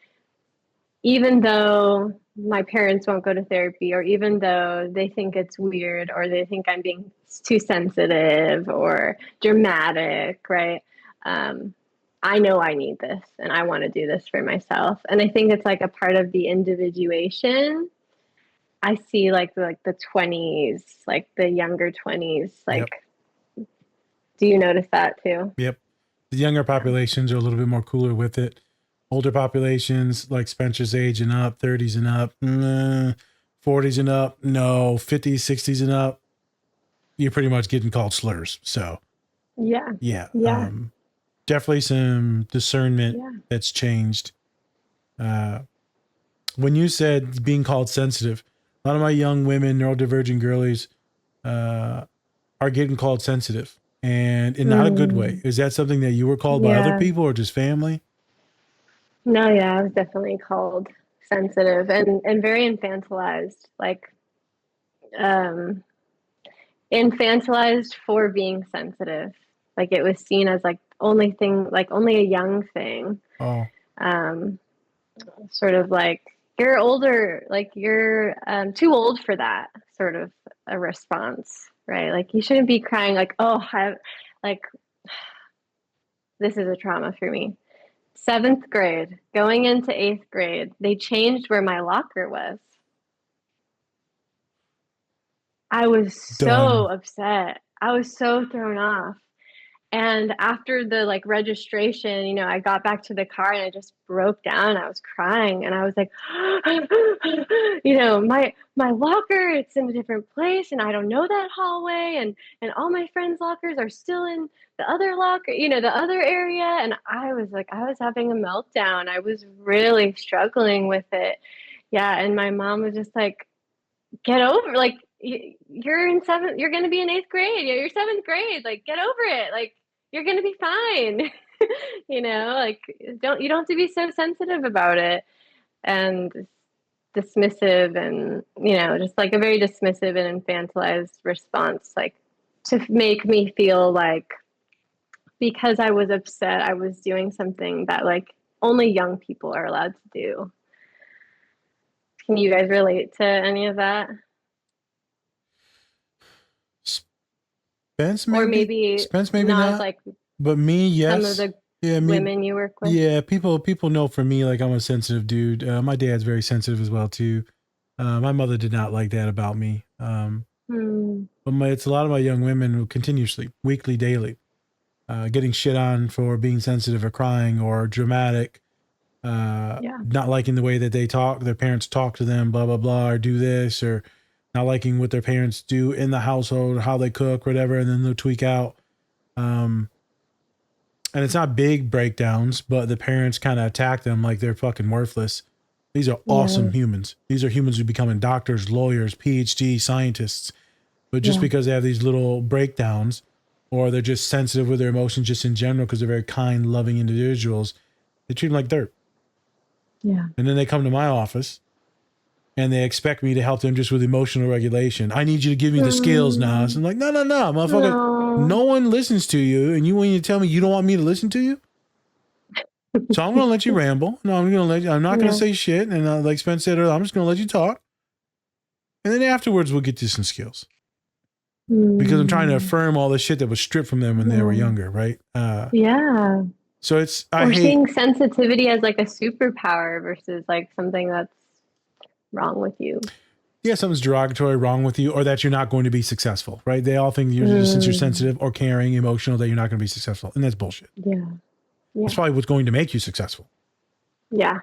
even though my parents won't go to therapy, or even though they think it's weird, or they think I'm being too sensitive or dramatic, right? I know I need this and I want to do this for myself. And I think it's like a part of the individuation. I see like the 20s, like the younger 20s, like, do you notice that too? Yep. The younger populations are a little bit more cooler with it. Older populations, like Spencer's age and up, 30s and up, 40s and up, no, 50s, 60s and up, you're pretty much getting called slurs. So, Yeah. definitely some discernment that's changed. When you said being called sensitive, a lot of my young women, neurodivergent girlies, are getting called sensitive, and in not a good way. Is that something that you were called by other people or just family? No, I was definitely called sensitive and very infantilized, like infantilized for being sensitive. Like it was seen as like only a young thing. Oh. Sort of like you're older, like you're too old for that sort of a response, right? Like you shouldn't be crying like, oh, like this is a trauma for me. 7th grade, going into 8th grade, they changed where my locker was. I was so upset. I was so thrown off. And after the like registration, you know, I got back to the car and I just broke down. I was crying and I was like, you know, my locker, it's in a different place and I don't know that hallway and all my friends' lockers are still in the other locker, you know, the other area. And I was having a meltdown. I was really struggling with it. Yeah. And my mom was just like, get over, like, you're in 7th, you're going to be in 8th grade. You're 7th grade. Like, get over it. Like, you're going to be fine. You know, like, you don't have to be so sensitive about it and dismissive and, you know, just like a very dismissive and infantilized response, like to make me feel like because I was upset, I was doing something that like only young people are allowed to do. Can you guys relate to any of that? Spence maybe, or maybe Spence maybe not not, like but me, yes. some of the me, women you work with. Yeah, people know for me like I'm a sensitive dude. My dad's very sensitive as well too. My mother did not like that about me. But it's a lot of my young women who continuously, weekly, daily, getting shit on for being sensitive or crying or dramatic, not liking the way that they talk, their parents talk to them, blah, blah, blah, or do this, or not liking what their parents do in the household, how they cook, whatever, and then they'll tweak out. And it's not big breakdowns, but the parents kind of attack them like they're fucking worthless. These are awesome humans. These are humans who becoming doctors, lawyers, PhD, scientists. But just because they have these little breakdowns or they're just sensitive with their emotions just in general because they're very kind, loving individuals, they treat them like dirt. Yeah. And then they come to my office and they expect me to help them just with emotional regulation. I need you to give me the skills now. So I'm like, no, motherfucker. No one listens to you. And you want you to tell me you don't want me to listen to you? So I'm going to let you ramble. No, I'm not going to say shit. And like Spence said earlier, I'm just going to let you talk. And then afterwards, we'll get to some skills. Because I'm trying to affirm all the shit that was stripped from them when they were younger, right? So it's seeing sensitivity as like a superpower versus like something that's wrong with you. Yeah, something's derogatory, wrong with you, or that you're not going to be successful, right? They all think since you're sensitive or caring, emotional, that you're not going to be successful, and that's bullshit. Yeah. That's probably what's going to make you successful. Yeah.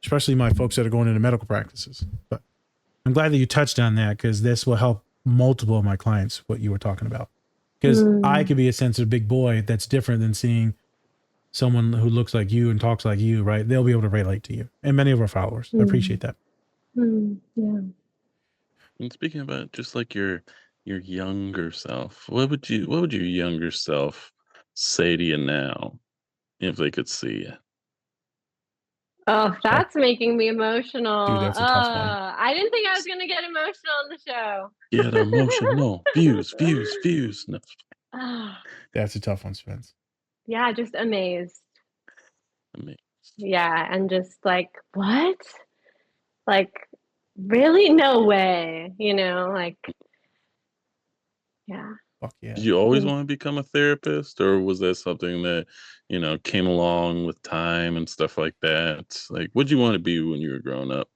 Especially my folks that are going into medical practices. But I'm glad that you touched on that because this will help multiple of my clients, what you were talking about. Because I could be a sensitive big boy that's different than seeing someone who looks like you and talks like you, right? They'll be able to relate to you. And many of our followers appreciate that. Yeah. And speaking about just like your younger self, what would your younger self say to you now if they could see you? Oh, that's making me emotional. Dude, that's a tough one. I didn't think I was going to get emotional on the show. Get emotional. Views. No. That's a tough one, Spence. Yeah, just amazed. Yeah, and just like, what? Like, really? No way. You know, like, yeah. Fuck yeah. Did you always want to become a therapist, or was that something that, came along with time and stuff like that? Like, what'd you want to be when you were growing up?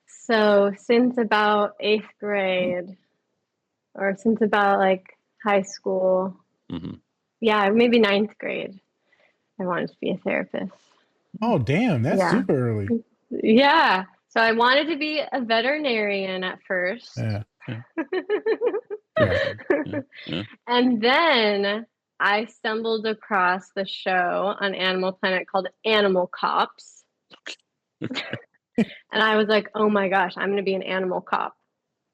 So since about eighth grade, or since about like high school, Hmm. yeah, maybe ninth grade, I wanted to be a therapist. Oh, damn. That's Yeah. super early. Yeah. So I wanted to be a veterinarian at first. Yeah. Yeah. Yeah. Yeah. Yeah. And then I stumbled across the show on Animal Planet called Animal Cops. And I was like, oh my gosh, I'm going to be an animal cop.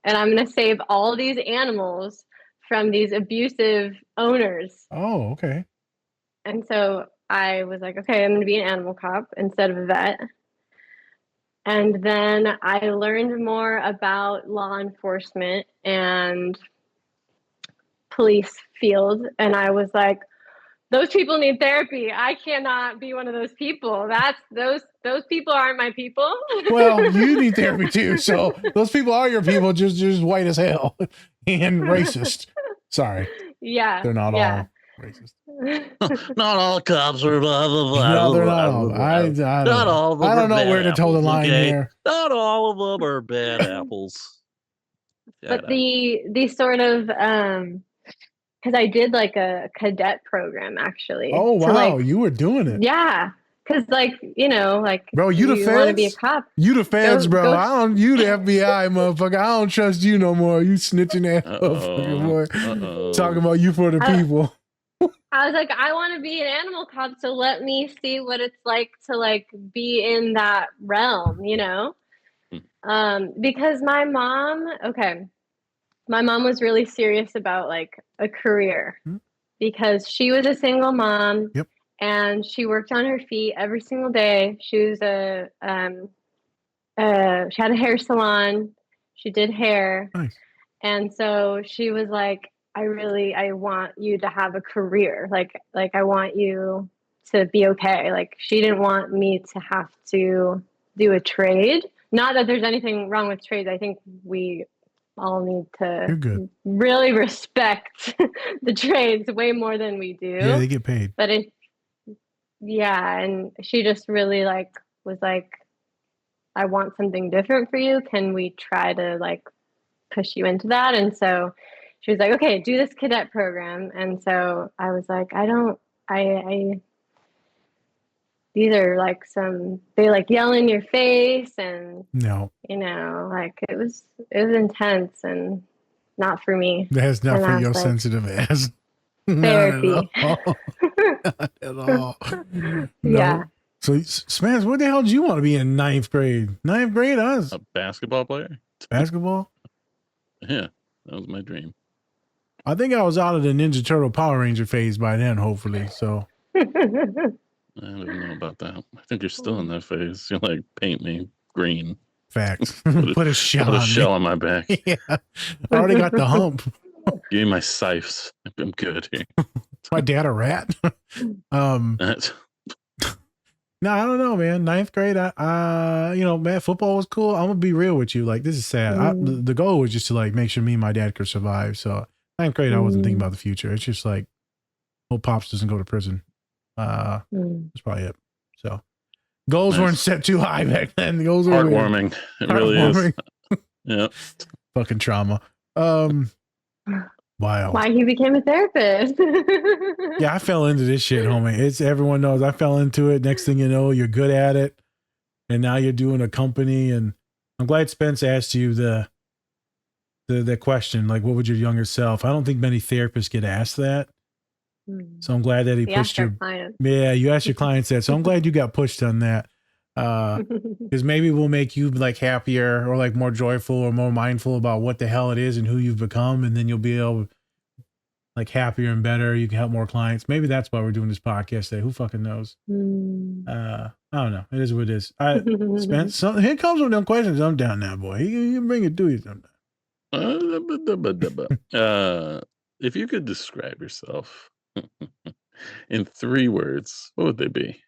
And I'm going to save all these animals from these abusive owners. Oh, okay. And so I was like, okay, I'm going to be an animal cop instead of a vet. And then I learned more about law enforcement and police field. And I was like, those people need therapy. I cannot be one of those people. Those people aren't my people. Well, you need therapy too. So those people are your people, just white as hell and racist. Sorry, Yeah. they're not Yeah. all racist. Not all cops are blah, blah, blah, No, they're not blah, all. blah, I blah. don't Not know. all of them I are don't know bad where to toe the apples, line okay? there. Not all of them are bad apples. But Shut up. the sort of because I did like a cadet program actually Oh to wow, like you were doing it, yeah, because like like bro. You the you want to be a feds? cop, You the feds, bro. go. I don't. You the FBI, motherfucker. I don't trust you no more. You snitching ass motherfucker, boy. Talking about you for the people. I was like, I want to be an animal cop, so let me see what it's like to like be in that realm, because my mom was really serious about like a career because she was a single mom. Yep. And she worked on her feet every single day. She was she had a hair salon. She did hair. Nice. And so she was like, I want you to have a career. Like I want you to be okay. Like she didn't want me to have to do a trade. Not that there's anything wrong with trades. I think we all need You're to good. really respect the trades way more than we do. Yeah, they get paid. But and she just really like was like, I want something different for you. Can we try to like push you into that? And so she was like, okay, do this cadet program. And so I was like, I these are like they like yell in your face and No, like it was intense and not for me. that's not And for I was your like, sensitive ass. therapy. Not at all. Not at all. No. Yeah. So, Smash, what the hell did you want to be in ninth grade? Ninth grade, us A basketball player? basketball. Yeah, that was my dream. I think I was out of the Ninja Turtle Power Ranger phase by then, hopefully. So I don't know about that. I think you're still in that phase. You're like, paint me green. facts. Put a shell Put a on shell me. on my back. Yeah, I already got the hump. Give me my scythes. I'm good here. My dad a rat. That's- No, I don't know, man. Ninth grade, man, football was cool. I'm gonna be real with you. Like, this is sad. The goal was just to like make sure me and my dad could survive. So ninth grade, I wasn't thinking about the future. It's just like, hope Pops doesn't go to prison. That's probably it. So goals weren't set too high back then. The goals were weird. heartwarming. It really is. Yeah. Fucking trauma. Wow. Why he became a therapist. Yeah, I fell into this shit, homie. Everyone knows I fell into it. Next thing you know, you're good at it. And now you're doing a company. And I'm glad Spence asked you the question, like, what would your younger self? I don't think many therapists get asked that. So I'm glad that he pushed your client. Yeah, you asked your clients that. So I'm glad you got pushed on that. Because maybe we'll make you like happier or like more joyful or more mindful about what the hell it is and who you've become. And then you'll be able like happier and better. You can help more clients. Maybe that's why we're doing this podcast today. Who fucking knows? I don't know. It is what it is. Spence, here comes with them questions. I'm down now, boy. You bring it to you sometime. If you could describe yourself in 3 words, what would they be?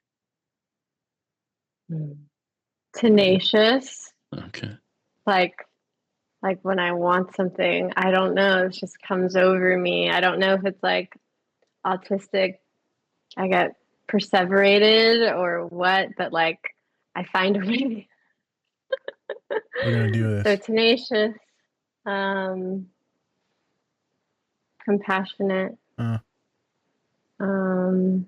Tenacious, Okay. like like when I want something, I don't know, it just comes over me. I don't know if it's like autistic, I get perseverated or what, but like I find a way. We're gonna do So this. tenacious, um, compassionate, Uh, um,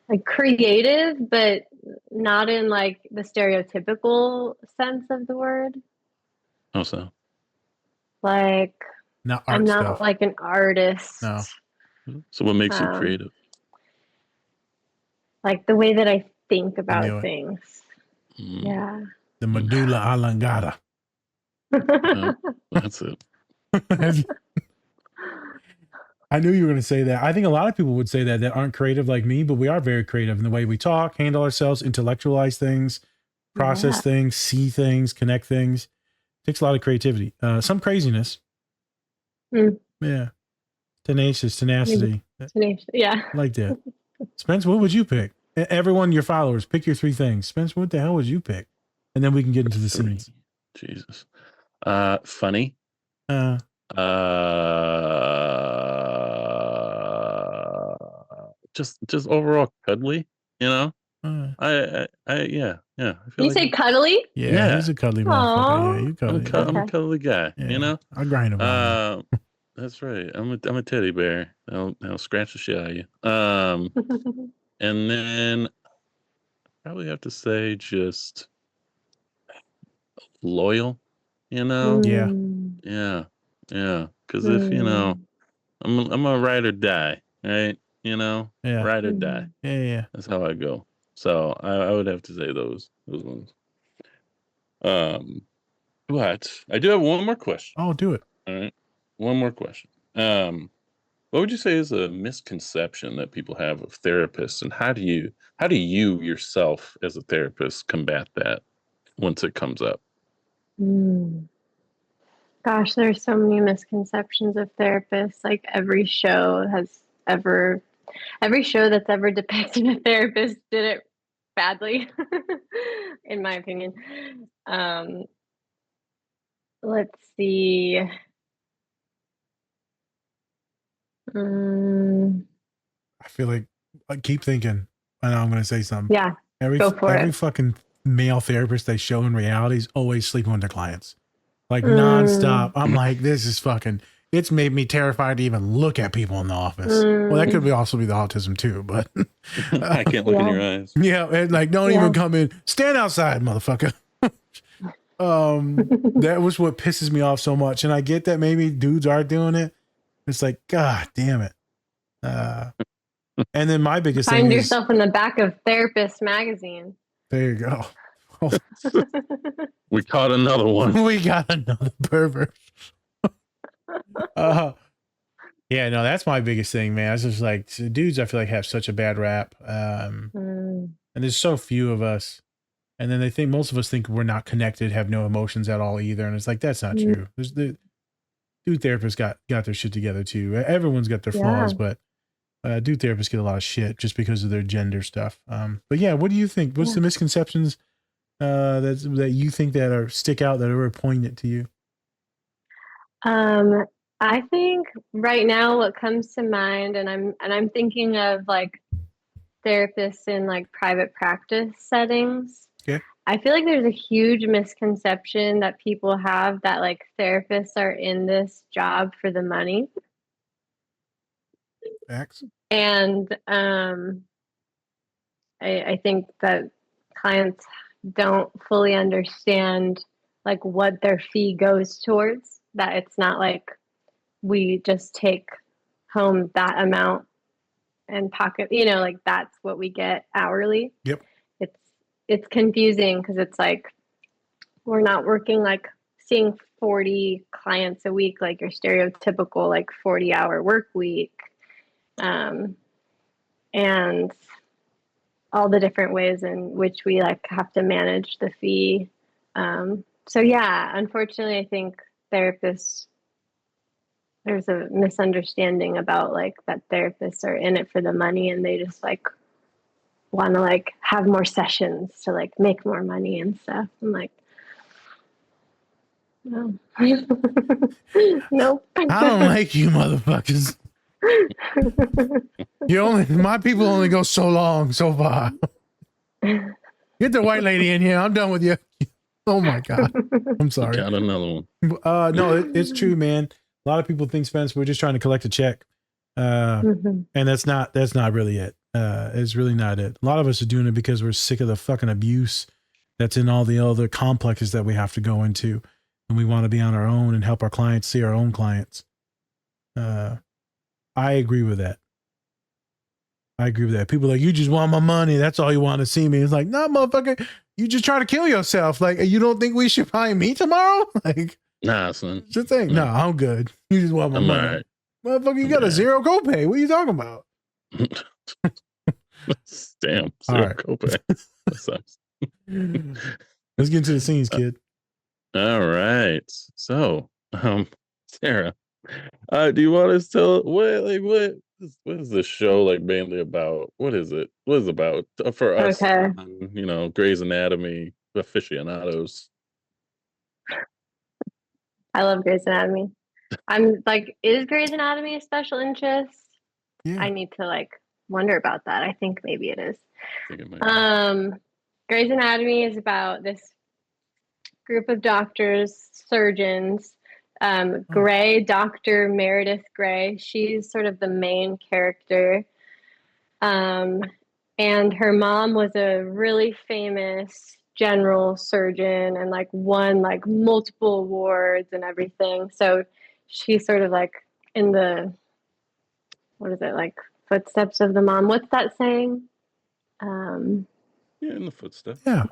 like creative, but not in like the stereotypical sense of the word. Oh, so Like not I'm art not stuff. like an artist. No. so what makes you Um, creative? like the way that I think I knew about it. things. Mm, Yeah. The medulla oblongata. yeah, that's it. I knew you were going to say that. I think a lot of people would say that aren't creative like me, but we are very creative in the way we talk, handle ourselves, intellectualize things, process Yeah. things, see things, connect things. It takes a lot of creativity. Some craziness. Mm. Yeah. Tenacity. Maybe tenacious. Yeah. I like that. Spence, what would you pick? Everyone, your followers, pick your 3 things. Spence, what the hell would you pick? And then we can get into the Three. scenes. Jesus. Funny. Uh, Just overall cuddly, you know. uh, Yeah. I feel You like say cuddly? yeah, he's a cuddly motherfucker. Yeah, Aww. you cuddly. I'm a Okay. cuddly guy, Yeah, you know. I'll grind him on That's right. I'm a teddy bear. I'll scratch the shit out of you. And then probably have to say just loyal, you know. you. Yeah, Mm. Yeah, yeah. Because if you know, Mm. I'm a ride or die, right? You know, yeah, ride or die. Mm. yeah. That's how I go. So I would have to say those ones. Um, but I do have one more question. Oh, do it. All right, one more question. What would you say is a misconception that people have of therapists, and how do you yourself as a therapist combat that once it comes up? Mm. Gosh, there's so many misconceptions of therapists. Like every show that's ever depicted a therapist did it badly, in my opinion. Um, let's see. Mm, I feel like I keep thinking. I know I'm going to say something. yeah, go for Every it. fucking male therapist they show in reality is always sleeping with their clients, like nonstop. Mm, I'm like, this is fucking. It's made me terrified to even look at people in the office. Well, that could mm, also be the autism too, but I can't look in yeah, your eyes. yeah, and like don't yeah. even come in. Stand outside, motherfucker. That was what pisses me off so much, and I get that maybe dudes are doing it. It's like, God damn it. And then my biggest thing Find is, yourself in the back of Therapist magazine. there you go. We caught another one. We got another pervert. Yeah, no, that's my biggest thing, man. It's just like dudes I feel like have such a bad rap. Mm, And there's so few of us. And then they think most of us think we're not connected, have no emotions at all either. And it's like that's not mm, true. There's the dude therapists got their shit together too. Everyone's got their yeah. flaws, but dude therapists get a lot of shit just because of their gender stuff. But yeah, what do you think? What's Yeah. the misconceptions that you think that are stick out that are poignant to you? I think right now what comes to mind, and I'm thinking of like therapists in like private practice settings. Okay. I feel like there's a huge misconception that people have that like therapists are in this job for the money. Facts. And I think that clients don't fully understand like what their fee goes towards, that it's not like we just take home that amount and pocket, like that's what we get hourly. Yep. It's confusing because it's like we're not working like seeing 40 clients a week like your stereotypical like 40-hour work week, and all the different ways in which we like have to manage the fee. So yeah, unfortunately I think therapists, there's a misunderstanding about like that therapists are in it for the money and they just like want to like have more sessions to like make more money and stuff. I'm like, No. Nope. I don't like you motherfuckers. My people only go so long, so far. Get the white lady in here. I'm done with you. Oh my God. I'm sorry. Got another one. No, it's true, man. A lot of people think, Spence, we're just trying to collect a check. And that's not really it. It's really not it. A lot of us are doing it because we're sick of the fucking abuse that's in all the other complexes that we have to go into. And we want to be on our own and help our clients see our own clients. I agree with that. People are like, you just want my money. That's all you want to see me. It's like, no, motherfucker, you just try to kill yourself. Like, you don't think we should find me tomorrow? Like, Nah, son. it's the thing. No, I'm good. You just want my I'm money. all right. Motherfucker, you got a zero copay. What are you talking about? Damn. All Zero right. copay. That sucks. Let's get into the scenes, kid. All right. So, Sarah, do you want to tell what is this show like mainly about? What is it? What is it about for us? Okay. Grey's Anatomy aficionados. I love Grey's Anatomy. I'm like, is Grey's Anatomy a special interest? Yeah. I need to like wonder about that. I think maybe it is. I think it might be. Grey's Anatomy is about this group of doctors, surgeons. Grey, Dr. Meredith Grey, she's sort of the main character. And her mom was a really famous general surgeon and like won like multiple awards and everything. So she's sort of like in the, what is it, like footsteps of the mom. What's that saying? Yeah, in the footsteps. Yeah.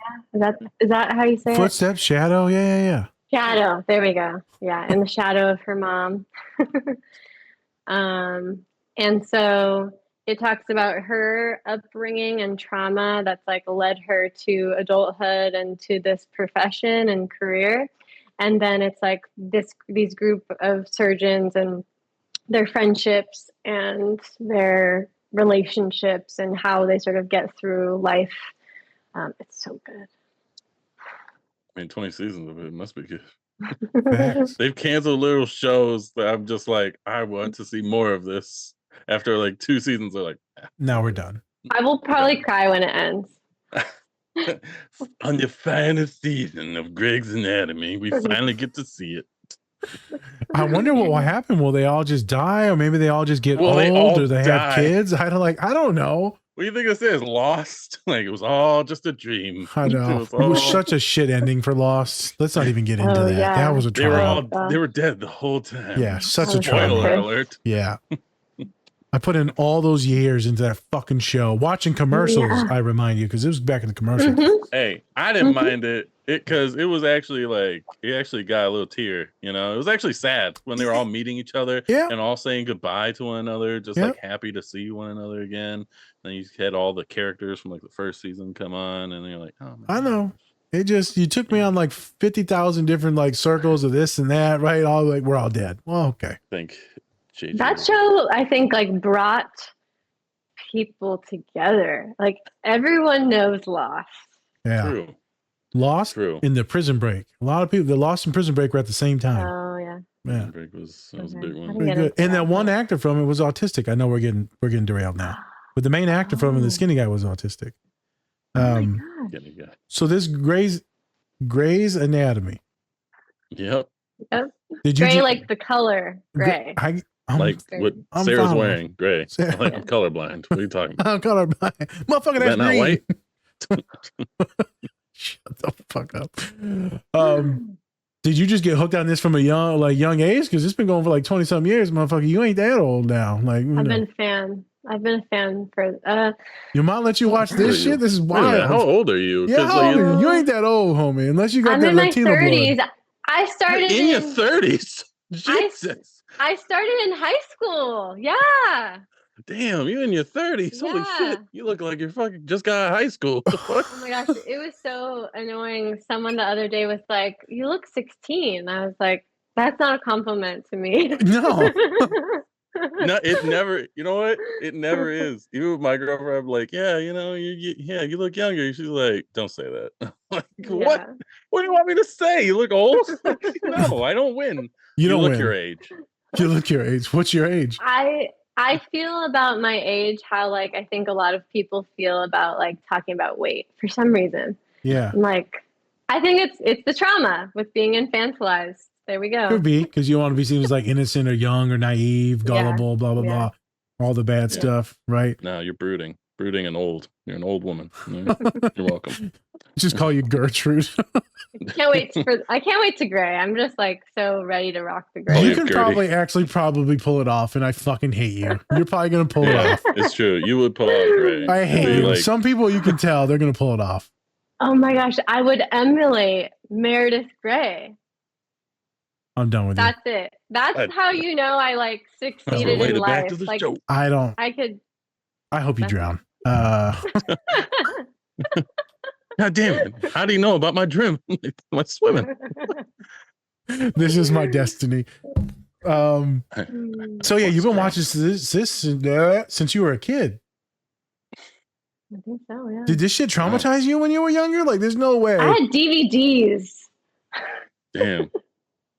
Is that how you say it? Footsteps, shadow. Yeah. Shadow. There we go. Yeah, in the shadow of her mom. And so it talks about her upbringing and trauma that's like led her to adulthood and to this profession and career. And then it's like these group of surgeons and their friendships and their relationships and how they sort of get through life. It's so good. I mean, 20 seasons of it must be good. Facts. They've canceled little shows that I'm just like, I want to see more of this. After like 2 seasons, they're like, Now we're done. I will probably cry when it ends. on the final season of Grey's Anatomy, we finally get to see it. I wonder what will happen. Will they all just die, or maybe they all just get Will they old, all or they die? have kids? I don't know. What do you think this is? Lost? Like it was all just a dream. I know. It was such a shit ending for Lost. Let's not even get into that. yeah. That was a They were trauma. they were dead the whole time. Yeah, such a Spoiler trauma. alert. Yeah. I put in all those years into that fucking show. Watching commercials, Yeah. I remind you, because it was back in the commercials. Hey, I didn't mind it because it was actually like, it actually got a little tear, It was actually sad when they were all meeting each other Yeah. and all saying goodbye to one another, just Yeah. like happy to see one another again. Then you had all the characters from like the first season come on, and you're like, oh my I know. gosh. You took me on like 50,000 different like circles of this and that, right? All like, we're all dead. Well, okay. I think JJ That show, I think, like brought people together. Like everyone knows Lost. Yeah. True. Lost True. in the Prison Break. A lot of people, the Lost and Prison Break were at the same time. Oh yeah. Yeah. Break was a Okay. big I one. didn't Pretty get good. into And that one but- actor from it was autistic. I know we're getting derailed now. But the main actor from it, the skinny guy, was autistic. Oh my God. Getting a guy. So this Grey's Anatomy. Yep. Yep. Did you Gray, ju- like the color gray. I'm Like what I'm Sarah's following. wearing, gray. Sarah- Like I'm colorblind. What are you talking about? I'm colorblind. Motherfucker, Is that's that not green. white? Shut the fuck up. Did you just get hooked on this from a young age? Because it's been going for like 20 some years, motherfucker. You ain't that old now. Like, I've been a fan. I've been a fan for your mom let you watch this shit? This is Wait a minute, wild. how old are you? Yeah, 'Cause, how like, old are you? You ain't that old, homie. Unless you got I'm that in my Latino 30s. blood. I started in your 30s. Jesus. I started in high school. Yeah. Damn, you in your 30s. Holy Yeah. shit. You look like you're fucking just got out of high school. What the fuck? Oh my gosh, it was so annoying. Someone the other day was like, "You look 16." I was like, "That's not a compliment to me." No. No, it never. You know what? It never is. Even with my girlfriend, I'm like, yeah, you look younger. She's like, don't say that. I'm like, what? Yeah. What do you want me to say? You look old? Like, no, I don't win. You don't look win. your age. You look your age. What's your age? I feel about my age how like I think a lot of people feel about like talking about weight for some reason. Yeah. I'm like, I think it's the trauma with being infantilized. There we go. Could be because you want to be seen as like innocent or young or naive, Yeah. gullible, blah, blah, Yeah. blah. All the bad Yeah. stuff, right? No, you're brooding and old. You're an old woman. You're welcome. Just call you Gertrude. I can't wait to gray. I'm just like so ready to rock the Oh, gray. You yeah, can Gertie. probably pull it off, and I fucking hate you. You're probably gonna pull it Yeah, off. it's true. You would pull off gray. I hate You'd be you. like, Some people you can tell they're gonna pull it off. Oh my gosh, I would emulate Meredith Grey. I'm done with you. That's it. That's how you know I like Let's succeeded in relate it back life. to the Like show. I don't. I could. I hope you That's- drown. God damn it. How do you know about my dream? My swimming. This is my destiny. So yeah, you've been watching this since you were a kid. I think so. Yeah. Did this shit traumatize you when you were younger? Like, there's no way. I had DVDs. Damn.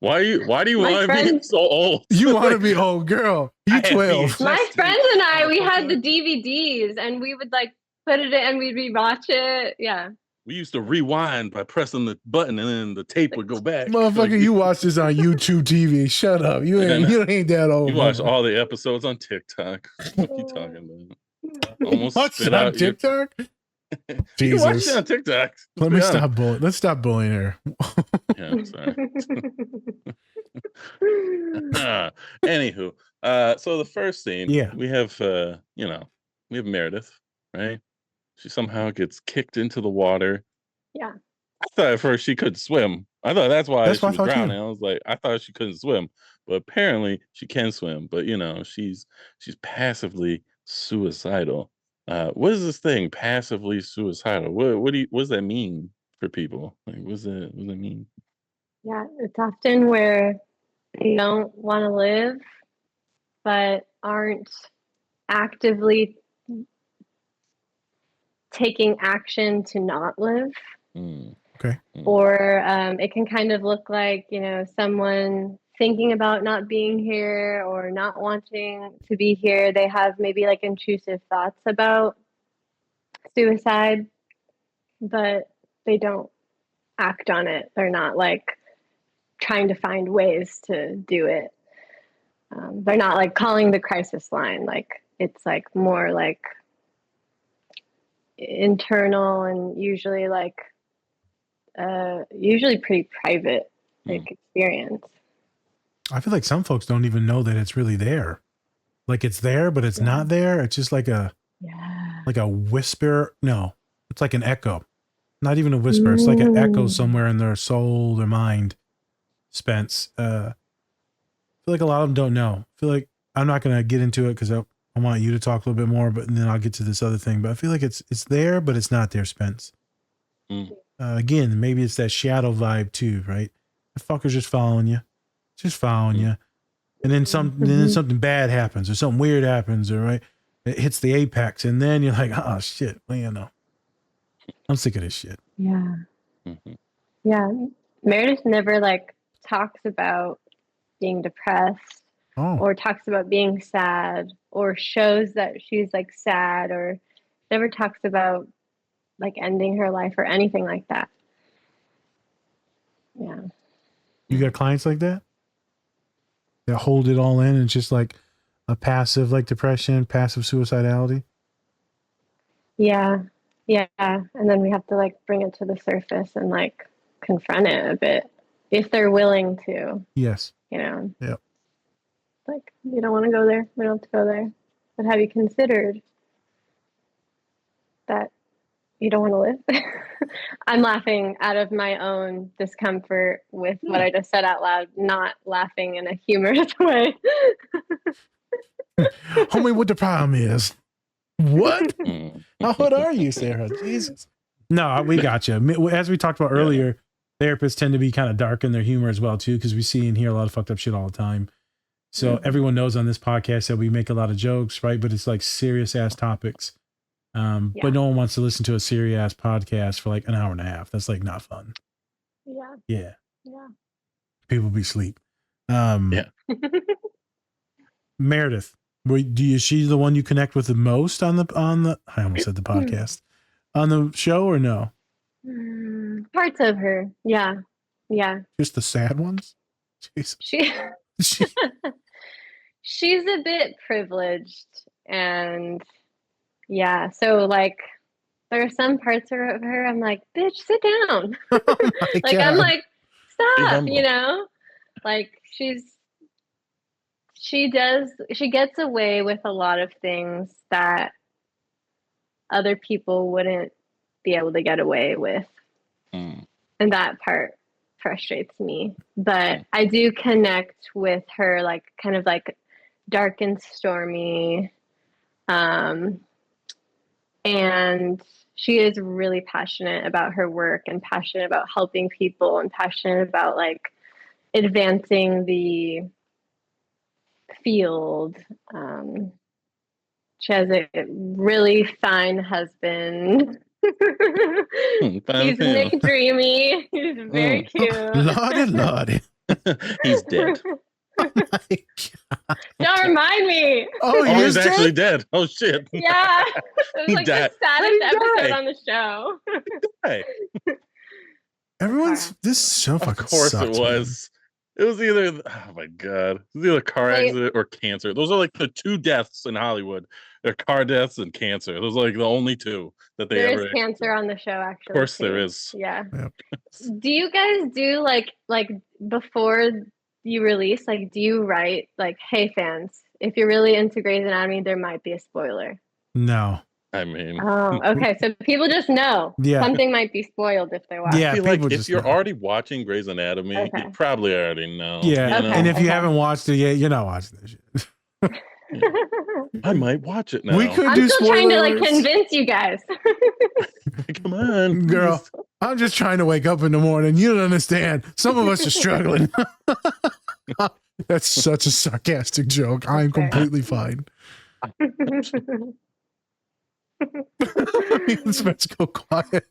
Why do you My want to be friends- so old? You want to be old girl. You I had 12. these. My Just- friends and I, we had the DVDs, and we would like put it in, and we'd rewatch it. Yeah. We used to rewind by pressing the button and then the tape would go back. Motherfucker, Like, you watch this on YouTube TV. Shut up. You ain't that old. You watch motherfucker. all the episodes on TikTok. What you talking about? Almost Watch spit it on out your- TikTok? You can watch Jesus. it on TikTok. Let me Yeah. stop bullying. Let's stop bullying her. Yeah, I'm sorry. Anywho, so the first scene, Yeah. we have we have Meredith, right? She somehow gets kicked into the water. Yeah. I thought at first she couldn't swim. I thought that's why That's she what I was thought too. drowning. I was like, I thought she couldn't swim, but apparently she can swim. But she's passively suicidal. What is this thing? Passively suicidal. What does that mean for people? Like, what does that mean? Yeah, it's often where they don't want to live, but aren't actively taking action to not live. Mm. Okay. Or it can kind of look like, someone thinking about not being here or not wanting to be here. They have maybe like intrusive thoughts about suicide, but they don't act on it. They're not like trying to find ways to do it. They're not like calling the crisis line. Like it's like more like internal and usually pretty private experience. I feel like some folks don't even know that it's really there. Like it's there, but it's not there. It's just like a whisper. No, it's like an echo. Not even a whisper. It's like an echo somewhere in their soul, their mind. Spence. I feel like a lot of them don't know. I feel like I'm not going to get into it because I want you to talk a little bit more, but then I'll get to this other thing. But I feel like it's there, but it's not there, Spence. Again, maybe it's that shadow vibe too, right? The fucker's just following you. And then something bad happens or something weird happens, or right, it hits the apex, and then you're like, oh shit, well, I'm sick of this shit. Yeah. Yeah. Meredith never like talks about being depressed or talks about being sad or shows that she's like sad or never talks about like ending her life or anything like that. Yeah. You got clients like that hold it all in and it's just like a passive like depression, passive suicidality? Yeah. And then we have to like bring it to the surface and like confront it a bit if they're willing to. Yes. Yep. Like, you don't want to go there. We don't have to go there. But have you considered that you don't want to live? I'm laughing out of my own discomfort with what I just said out loud, not laughing in a humorous way. Homie, what the problem is? What? How old are you, Sarah? Jesus. No, we got you. As we talked about earlier, therapists tend to be kind of dark in their humor as well, too, because we see and hear a lot of fucked up shit all the time. So everyone knows on this podcast that we make a lot of jokes, right? But it's like serious ass topics. But no one wants to listen to a serious ass podcast for like an hour and a half. That's like not fun. Yeah. Yeah. Yeah. People be asleep. Yeah. Meredith, is she the one you connect with the most on the I almost said the podcast on the show or no? Parts of her. Yeah. Yeah. Just the sad ones? Jeez. She's a bit privileged, and yeah, so like there are some parts of her I'm like, bitch, sit down. Oh my Like God. I'm like, stop, humble. you know? Like she gets away with a lot of things that other people wouldn't be able to get away with. Mm. And that part frustrates me. But I do connect with her, like kind of like dark and stormy. And she is really passionate about her work and passionate about helping people and passionate about like advancing the field. She has a really fine husband. He's Nick Dreamy. He's very cute. Lordy. He's dead. Oh my God. Don't remind me. Oh, Oh, he's actually dead. Oh shit. Yeah. It was like died. the saddest episode died. on the show. Hey, Everyone's this show of fucking course sucks, it man. was. It was either, oh my God, it was either car Wait. accident or cancer. Those are like the two deaths in Hollywood. They're car deaths and cancer. Those are like the only two that they There ever. is cancer on the show, actually. Of course too. there is. Yeah. Yep. Do you guys do like before you release, like do you write like, hey fans, if you're really into Grey's Anatomy, there might be a spoiler? No. I mean, Oh, okay. So people just know something might be spoiled if they watch. Yeah, I feel like people if just you're know. already watching Grey's Anatomy, Okay. you probably already know. Yeah, you know? and if you Okay. haven't watched it yet, you're not watching this shit. I might watch it now. We could I'm do still trying to like spoilers. convince you guys. Come on, Girl, please. I'm just trying to wake up in the morning. You don't understand. Some of us are struggling. That's such a sarcastic joke. I'm Okay. completely fine. Let's go quiet.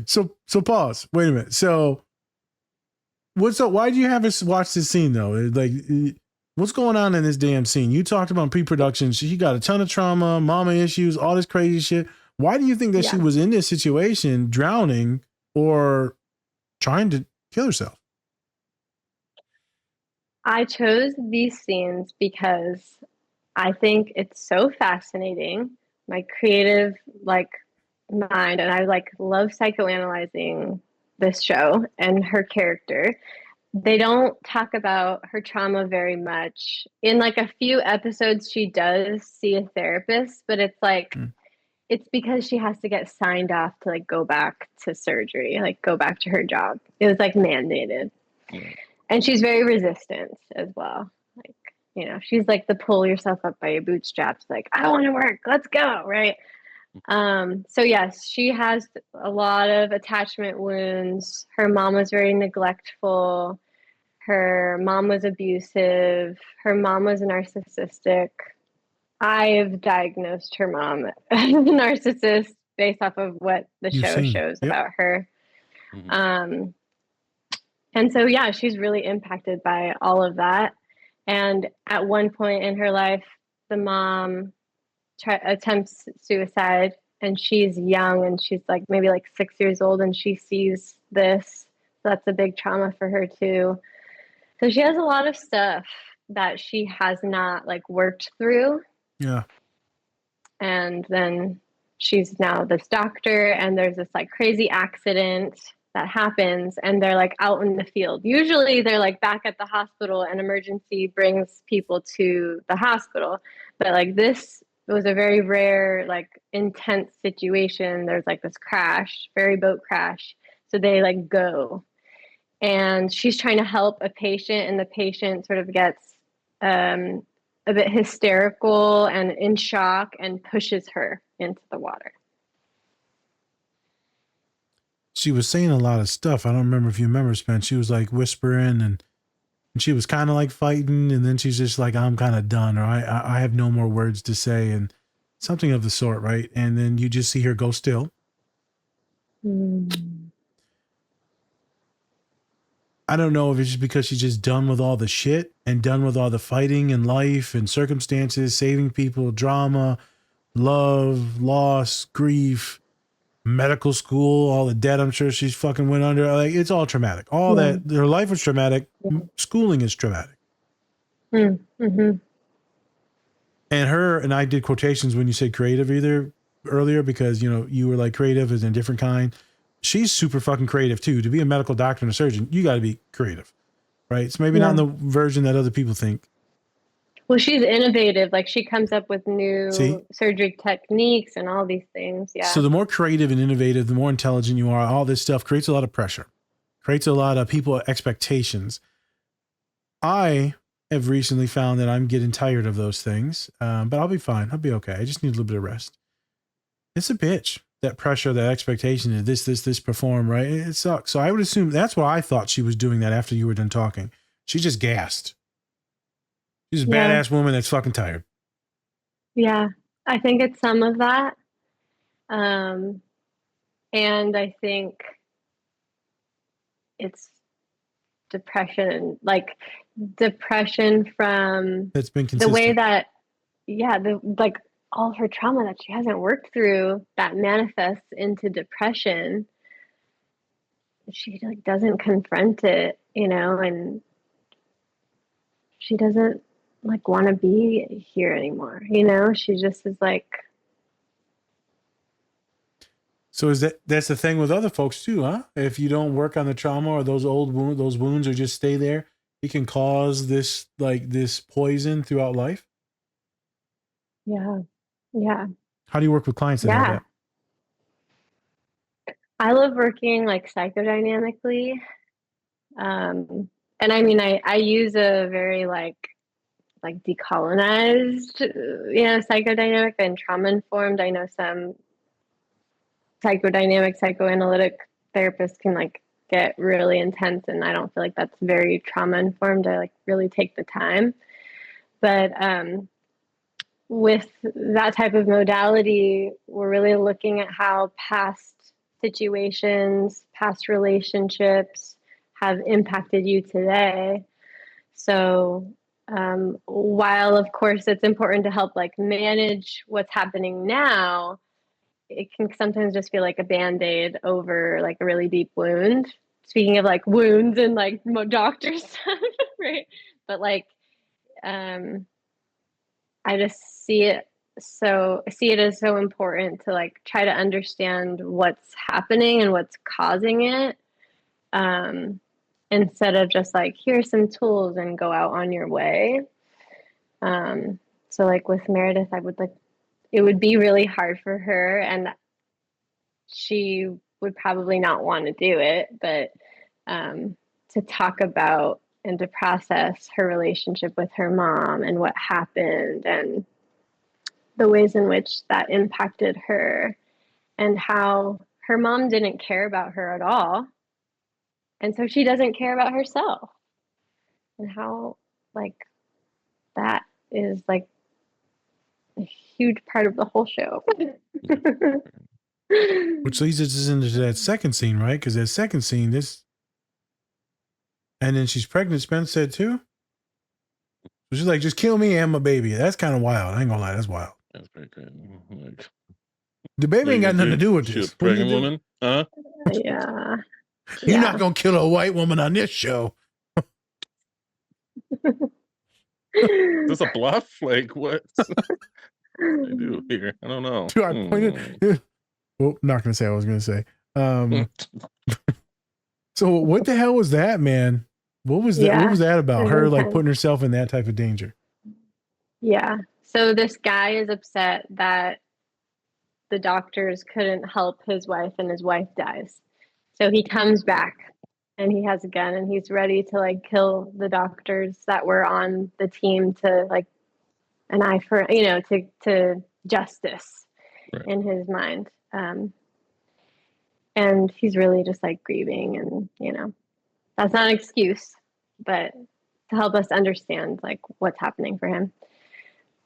So pause. Wait a minute. So what's up? Why do you have us watch this scene though? Like, what's going on in this damn scene? You talked about pre-production. She got a ton of trauma, mama issues, all this crazy shit. Why do you think that she was in this situation, drowning or trying to kill herself? I chose these scenes because I think it's so fascinating. My creative like mind, and I like love psychoanalyzing this show and her character. They don't talk about her trauma very much. In like a few episodes, she does see a therapist, but it's like it's because she has to get signed off to like go back to surgery, like go back to her job. It was like mandated. And she's very resistant as well. Like, you know, she's like the pull yourself up by your bootstraps, like, I want to work, let's go, right? So yes, she has a lot of attachment wounds. Her mom was very neglectful. Her mom was abusive. Her mom was narcissistic. I've diagnosed her mom as a narcissist based off of what the show shows about her. And so, yeah, she's really impacted by all of that. And at one point in her life, the mom attempts suicide, and she's young, and she's like maybe like 6 years old, and she sees this. So that's a big trauma for her too. So she has a lot of stuff that she has not like worked through. Yeah. And then she's now this doctor, and there's this like crazy accident that happens, and they're like out in the field. Usually they're like back at the hospital, and emergency brings people to the hospital. But like this was a very rare, like intense situation. There's like this crash, ferry boat crash. So they like go, and she's trying to help a patient, and the patient sort of gets a bit hysterical and in shock and pushes her into the water. She was saying a lot of stuff. I don't remember if you remember, Spence. She was like whispering and And she was kind of like fighting, and then she's just like, I'm kind of done, or I have no more words to say, and something of the sort, right? And then you just see her go still. I don't know if it's just because she's just done with all the shit and done with all the fighting in life and circumstances, saving people, drama, love, loss, grief, medical school, all the debt I'm sure she's fucking went under. Like, it's all traumatic. All that, her life was traumatic. Schooling is traumatic. Mm-hmm. And her, and I did quotations when you said creative earlier, because, you know, you were like, creative is a different kind. She's super fucking creative too. To be a medical doctor and a surgeon, you got to be creative, right? It's maybe not in the version that other people think. Well, she's innovative. Like, she comes up with See? new surgery techniques and all these things. Yeah. So the more creative and innovative, the more intelligent you are, all this stuff creates a lot of pressure, creates a lot of people expectations. I have recently found that I'm getting tired of those things, but I'll be fine. I'll be okay. I just need a little bit of rest. It's a bitch. That pressure, that expectation of this, perform, right? It sucks. So I would assume that's what I thought she was doing that after you were done talking. She just gassed. She's a badass woman that's fucking tired. Yeah. I think it's some of that. And I think it's depression, like depression from That's been consistent. the way that, like all her trauma that she hasn't worked through that manifests into depression. She like doesn't confront it, you know, and she doesn't like want to be here anymore, you know. She just is like. So that's the thing with other folks too, huh? If you don't work on the trauma or those wounds or just stay there, it can cause this poison throughout life. Yeah. How do you work with clients that have that? I love working like psychodynamically. And I mean, I use a very like decolonized, psychodynamic and trauma informed. I know some psychodynamic, psychoanalytic therapists can like get really intense, and I don't feel like that's very trauma informed. I like really take the time. But with that type of modality, we're really looking at how past situations, past relationships have impacted you today. So while of course it's important to help like manage what's happening now, it can sometimes just feel like a band-aid over like a really deep wound. Speaking of like wounds and like doctor stuff, right? But like I just see it as so important to like try to understand what's happening and what's causing it, instead of just like, here's some tools and go out on your way. So like with Meredith, it would be really hard for her, and she would probably not want to do it, but to talk about and to process her relationship with her mom and what happened and the ways in which that impacted her, and how her mom didn't care about her at all. And so she doesn't care about herself, and how like that is like a huge part of the whole show. Which leads us into that second scene, right? Because that second scene, and then she's pregnant, Spence said too. So she's like, just kill me and my baby. That's kind of wild. I ain't gonna lie, that's wild. That's pretty good. Like, the baby ain't got nothing to do with this. this. A pregnant woman? Huh? Yeah. You're not gonna kill a white woman on this show. Is this a bluff? Like what? I do here. I don't know. Dude, I pointed. Well, not gonna say what I was gonna say. So what the hell was that, man? What was that? Yeah, what was that about? Her like intense. putting herself in that type of danger. Yeah. So this guy is upset that the doctors couldn't help his wife, and his wife dies. So he comes back and he has a gun and he's ready to like kill the doctors that were on the team, to like an eye for, to justice, right, in his mind. And he's really just like grieving, and that's not an excuse, but to help us understand like what's happening for him.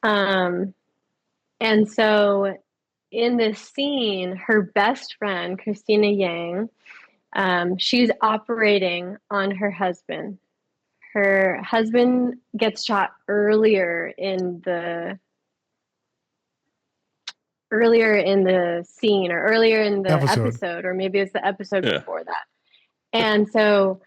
And so in this scene, her best friend, Christina Yang, she's operating on her husband. Her husband gets shot earlier in the scene, or earlier in the episode, or maybe it's the episode before that. And so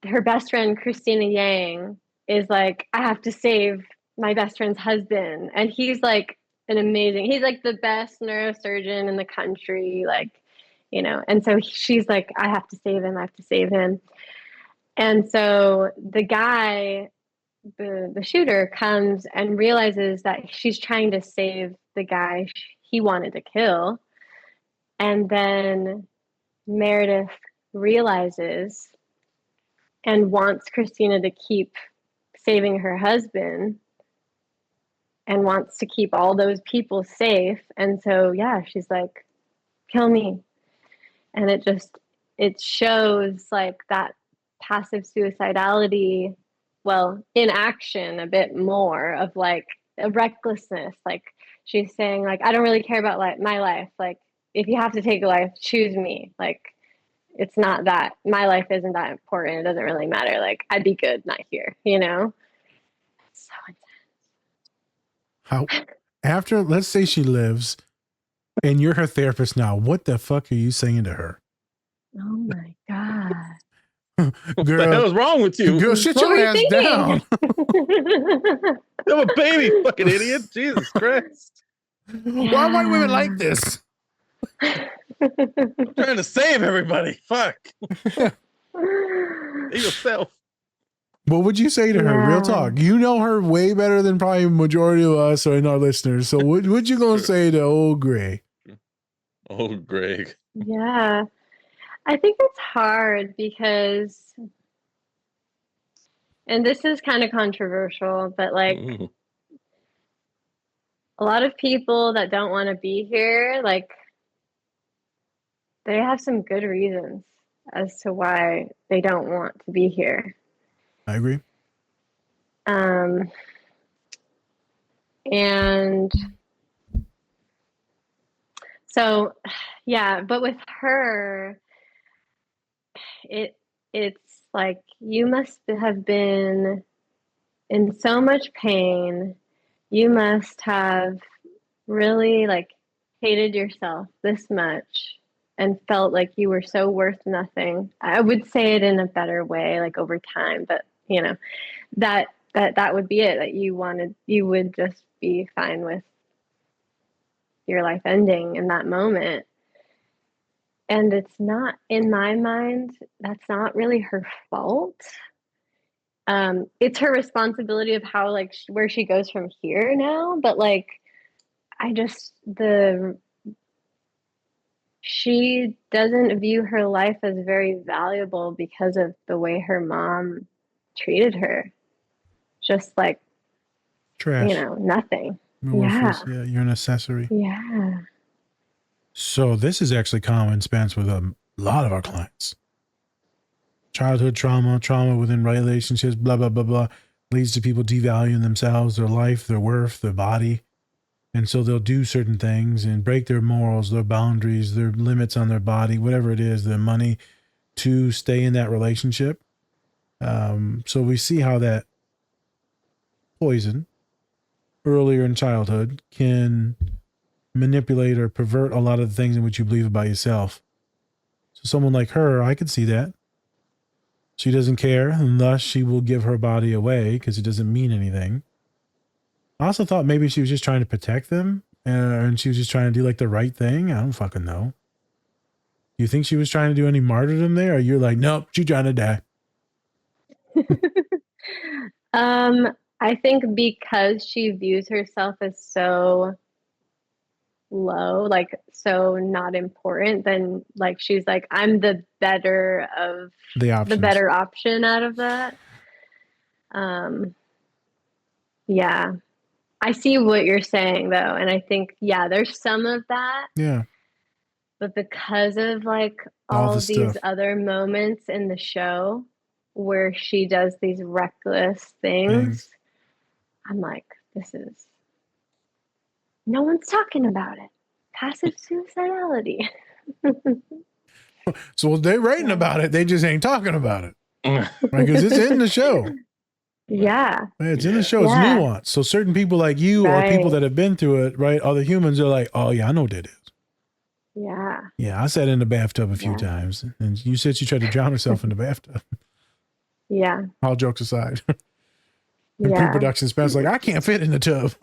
her best friend, Christina Yang, is like, I have to save my best friend's husband. And he's like he's like the best neurosurgeon in the country, like, you know. And so she's like, I have to save him. I have to save him. And so the guy, the shooter, comes and realizes that she's trying to save the guy he wanted to kill. And then Meredith realizes and wants Christina to keep saving her husband and wants to keep all those people safe. And so, yeah, she's like, kill me. And it shows like that passive suicidality, well, in action a bit more, of like a recklessness. Like she's saying, like, I don't really care about my life. Like, if you have to take a life, choose me. Like, it's not that my life isn't that important. It doesn't really matter. Like, I'd be good not here, you know? So How, after, let's say she lives and you're her therapist now, what the fuck are you saying to her? oh my God. What the hell is wrong with you? Girl, shit What your were you ass thinking? down. I'm a baby, fucking idiot. Jesus Christ. Why white women like this? I'm trying to save everybody. Fuck. Save yourself. What would you say to her? Real talk. You know her way better than probably majority of us or in our listeners. So what you gonna say to old Grey? Old Greg. Yeah. I think it's hard because, and this is kind of controversial, but like a lot of people that don't want to be here, like they have some good reasons as to why they don't want to be here. I agree. And so, yeah, but with her, it's like you must have been in so much pain. You must have really like hated yourself this much and felt like you were so worth nothing. I would say it in a better way, like over time, but you know, that would be it, that you would just be fine with your life ending in that moment. And it's not, in my mind, that's not really her fault. It's her responsibility of how, like, where she goes from here now. But like, she doesn't view her life as very valuable because of the way her mom treated her. Just like, trash. You know, nothing. Worthless. Yeah, you're an accessory. Yeah. So this is actually common spans with a lot of our clients. Childhood trauma within relationships, blah, blah, blah, blah, leads to people devaluing themselves, their life, their worth, their body. And so they'll do certain things and break their morals, their boundaries, their limits on their body, whatever it is, their money, to stay in that relationship. So we see how that poison earlier in childhood can manipulate or pervert a lot of the things in which you believe about yourself. So someone like her, I could see that. She doesn't care, and thus she will give her body away because it doesn't mean anything. I also thought maybe she was just trying to protect them, and she was just trying to do like the right thing. I don't fucking know. You think she was trying to do any martyrdom there, or you're like, nope, she's trying to die? I think because she views herself as so low, like so not important, then like she's like, I'm the better of the better option out of that. Yeah, I see what you're saying though, and I think there's some of that. Yeah, but because of like all these other moments in the show, where she does these reckless things, I'm like, no one's talking about it. Passive suicidality. So they're writing Yeah. about it. They just ain't talking about it. Right? Because it's in the show. Yeah. It's in the show. It's Yeah. nuanced. So certain people like you or people Right. that have been through it, right? Other humans are like, oh yeah, I know what that is. Yeah. Yeah, I sat in the bathtub a few Yeah. times, and you said she tried to drown herself in the bathtub. Yeah. All jokes aside, in Yeah. pre-production, Spencer's like, I can't fit in the tub.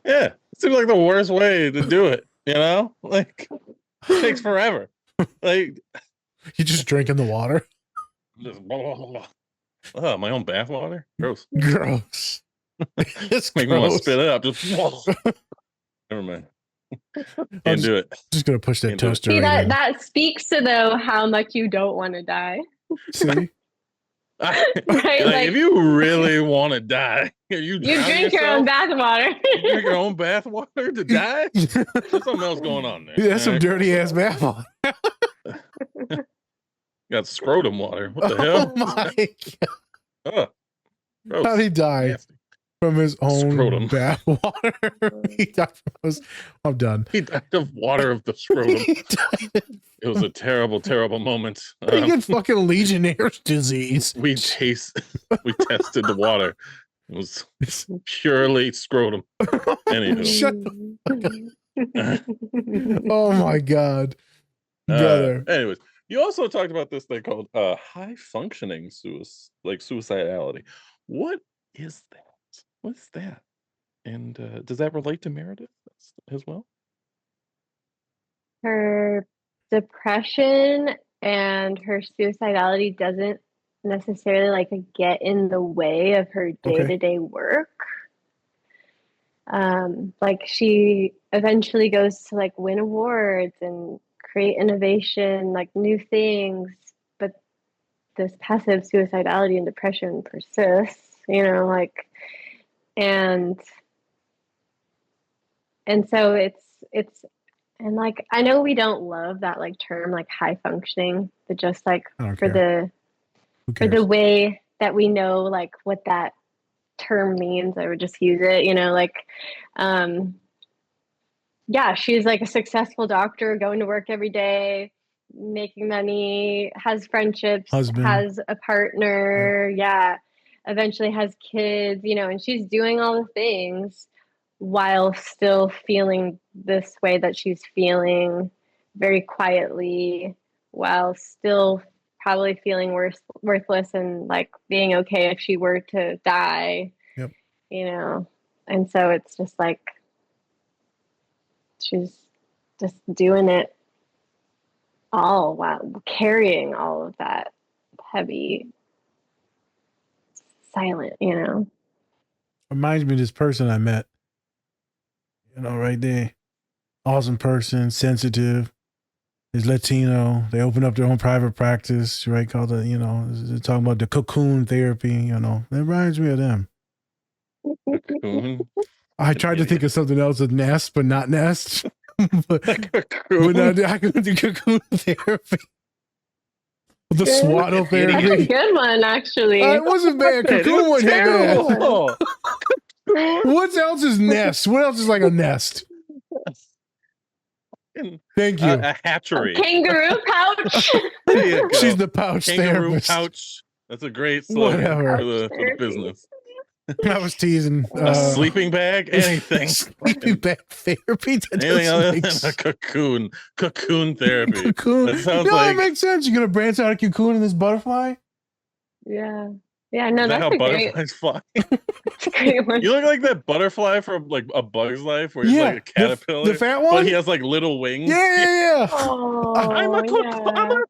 Yeah, it seems like the worst way to do it. You know, like it takes forever. Like You just drinking the water. just blah, blah, blah, blah. Oh, my own bathwater. Gross. Gross. It's Make me want to gross. spit it up. Just never mind. I'm Can't do it. just gonna push that Can't do it. toaster. See, right in. that speaks to though how much you don't want to die. See, Right? Like, if you really want to die, you drink your own bathwater. You drink your own bathwater to die. There's something else going on there. yeah, that's some All right? dirty ass bath. Got scrotum water. What the Oh hell? my god! Ugh, gross. How did he die? Nasty. From his own Scrotum. bath water. He died from his. I'm done. He died of water of the scrotum. He died. It was a terrible, terrible moment. He get fucking Legionnaire's disease. We tested the water. It was purely scrotum. Anywho. Shut Oh my god, brother. Anyways, you also talked about this thing called high functioning suicidality. What is that? What's that? And does that relate to Meredith as well? Her depression and her suicidality doesn't necessarily like get in the way of her day-to-day work. Like she eventually goes to like win awards and create innovation, like new things, but this passive suicidality and depression persists, like, and so it's and like I know we don't love that like term like high functioning, but just like for the way that we know like what that term means, I would just use it, like yeah, she's like a successful doctor going to work every day, making money, has friendships, Husband. has a partner, yeah, eventually has kids, and she's doing all the things while still feeling this way that she's feeling very quietly, while still probably feeling worthless and like being okay if she were to die. Yep. And so it's just like she's just doing it all while carrying all of that heavy silent, Reminds me of this person I met. Right there. Awesome person, sensitive. Is Latino. They open up their own private practice, right? Called they're talking about the cocoon therapy, It reminds me of them. Cocoon. I tried to think of something else with nest, but not nest. but not, I could do cocoon therapy. The swaddle That's a therapy. good one, actually. It wasn't bad. Cocoon wasn't bad. Terrible. What else is nest? What else is like a nest? Thank you. A hatchery. Kangaroo pouch. There you go. She's the pouch Kangaroo therapist. pouch. That's a great slogan Whatever. for the business. I was teasing. A sleeping bag, anything. Sleeping bag therapy. That Anything other make than a cocoon therapy. cocoon. That sounds No, like it makes sense. You're gonna branch out a cocoon in this butterfly. Yeah. Yeah, no, is that that's how a great, butterflies fly? that's a great one. You look like that butterfly from like A Bug's Life, where he's Yeah, like a caterpillar, the fat one. but he has like little wings. Yeah. Oh, I'm a yeah.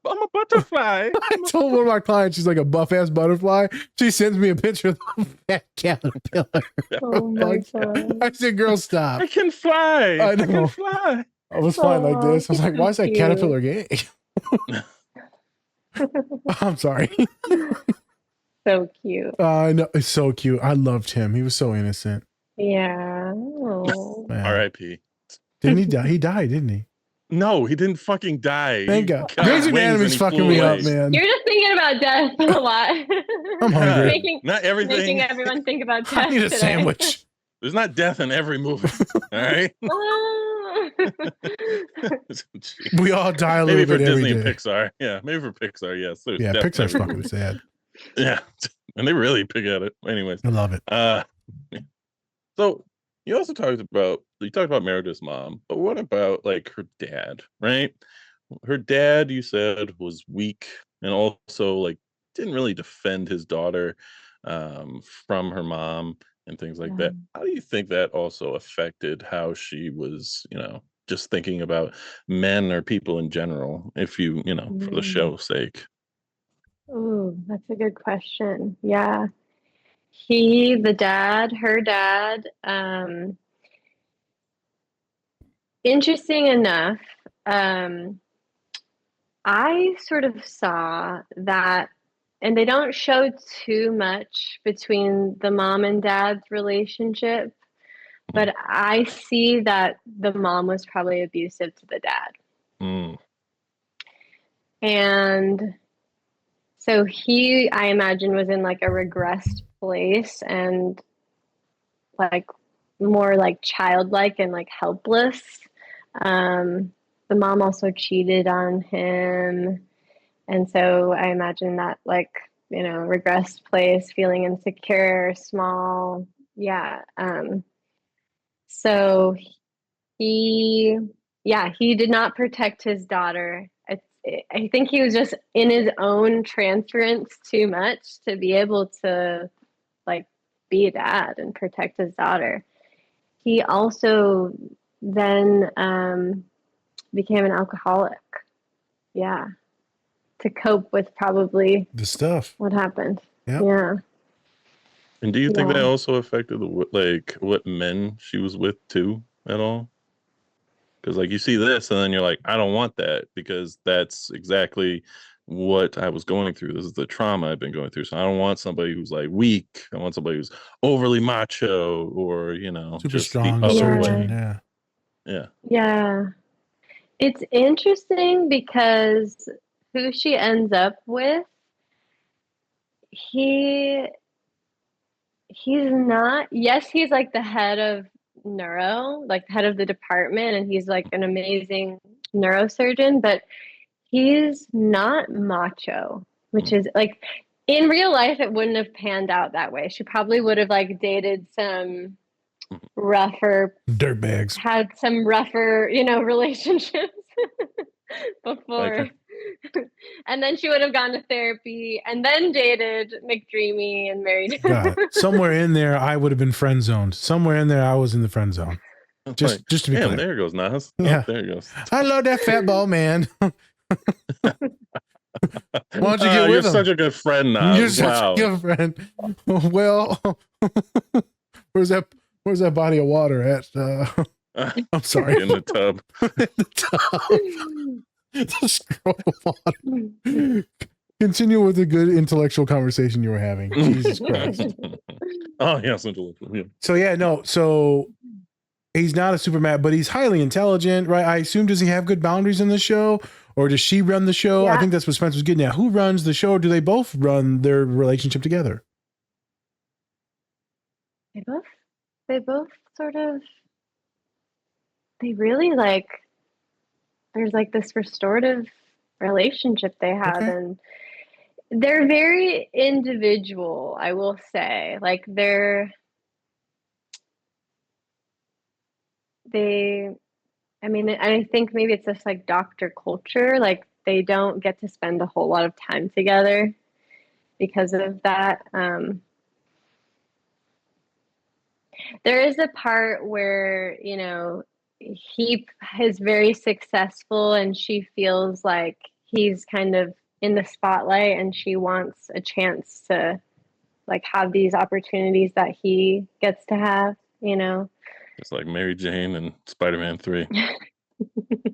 I'm a butterfly. I told one of my clients she's like a buff ass butterfly. She sends me a picture of the fat caterpillar. Oh my god. I said, "Girl, stop." I can fly. I I know. can fly. I was flying like this. I was like, "Why is that Cute. caterpillar gay?" I'm sorry. So cute. I know, it's so cute. I loved him. He was so innocent. Yeah. Oh. Man. R.I.P. Didn't he die? He died, didn't he? No, he didn't fucking die. Thank He God. got Grey's wings and Anatomy's he fucking flew me up, away. man. You're just thinking about death a lot. I'm hungry. making Not everything. making everyone think about I death need a today. sandwich. There's not death in every movie. All right. Oh. We all die a Maybe little for bit every Disney and day. Pixar. Yeah, maybe for Pixar. Yes, there's Yeah, death in Pixar's every fucking movie. sad. Yeah, and they really pick at it. Anyways, I love it. So you talked about Meredith's mom, but what about like her dad, right? Her dad, you said, was weak and also like didn't really defend his daughter from her mom and things like that. How do you think that also affected how she was, just thinking about men or people in general, if you, for the show's sake? Oh, that's a good question. Yeah. Her dad, interesting enough, I sort of saw that, and they don't show too much between the mom and dad's relationship, but I see that the mom was probably abusive to the dad. Mm. And so he, I imagine, was in like a regressed place and like more like childlike and like helpless. The mom also cheated on him. And so I imagine that like, regressed place, feeling insecure, small. Yeah. So he did not protect his daughter. I think he was just in his own transference too much to be able to like be a dad and protect his daughter. He also then became an alcoholic. Yeah. To cope with probably The stuff. what happened. Yep. Yeah. And do you think that Yeah. also affected what men she was with too at all? Because like you see this and then you're like, I don't want that because that's exactly what I was going through. This is the trauma I've been going through. So I don't want somebody who's like weak. I want somebody who's overly macho or, Super just strong the other surgeon. way. Yeah. Yeah. Yeah. It's interesting because who she ends up with, he's not, yes, he's like the head of neuro, like the head of the department, and he's like an amazing neurosurgeon, but he's not macho, which is like in real life, it wouldn't have panned out that way. She probably would have like dated some rougher Dirtbags. had some rougher, relationships before. Okay. And then she would have gone to therapy and then dated McDreamy and married him. God, somewhere in there, I would have been friend zoned. Somewhere in there, I was in the friend zone. Just to be Damn, clear. there goes Nas. Yeah. Oh, there he goes. I love that fat ball, man. Why don't you get You're with him? such a good friend, Nas. You're such Wow. a good friend. Well, where's that body of water at? I'm sorry. In the tub. In the tub. The scroll of water. Continue with the good intellectual conversation you were having. Jesus Christ. Oh, yes, intellectual. Yeah. So yeah, no. So he's not a superman, but he's highly intelligent, right? I assume, does he have good boundaries in the show, or does she run the show? Yeah. I think that's what Spencer was getting at. Who runs the show? Or do they both run their relationship together? They both sort of, they really like, there's like this restorative relationship they have, Okay. and they're very individual, I will say. Like I think maybe it's just like doctor culture. Like they don't get to spend a whole lot of time together because of that. There is a part where, he is very successful and she feels like he's kind of in the spotlight and she wants a chance to like have these opportunities that he gets to have, It's like Mary Jane and Spider-Man 3.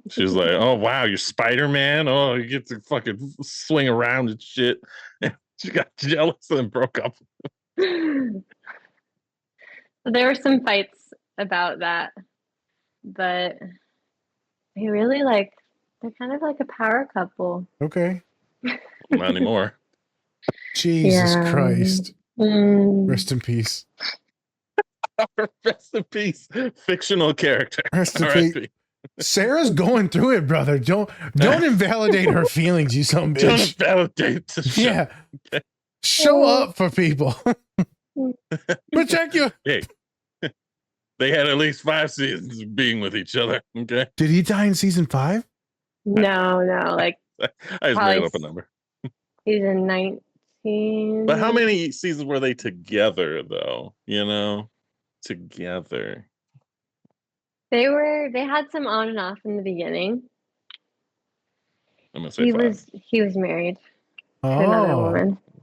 She was like, oh, wow, you're Spider-Man? Oh, you get to fucking swing around and shit. And she got jealous and broke up. There were some fights about that, but they really like, they're kind of like a power couple. Okay. Not anymore. Jesus Yeah. Christ. Mm. Rest in peace. Rest in peace. Fictional character. Rest in R.I.P. peace. Sarah's going through it, brother. Don't invalidate her feelings, you son of a Don't bitch. validate the show. Yeah. Show up for people. Protect you. Hey, they had at least 5 seasons of being with each other. Okay. Did he die in season 5? No, like I just Probably made up a number. season 19. But how many seasons were they together, though? You know, together. They had some on and off in the beginning. I'm gonna say 5. He was married to another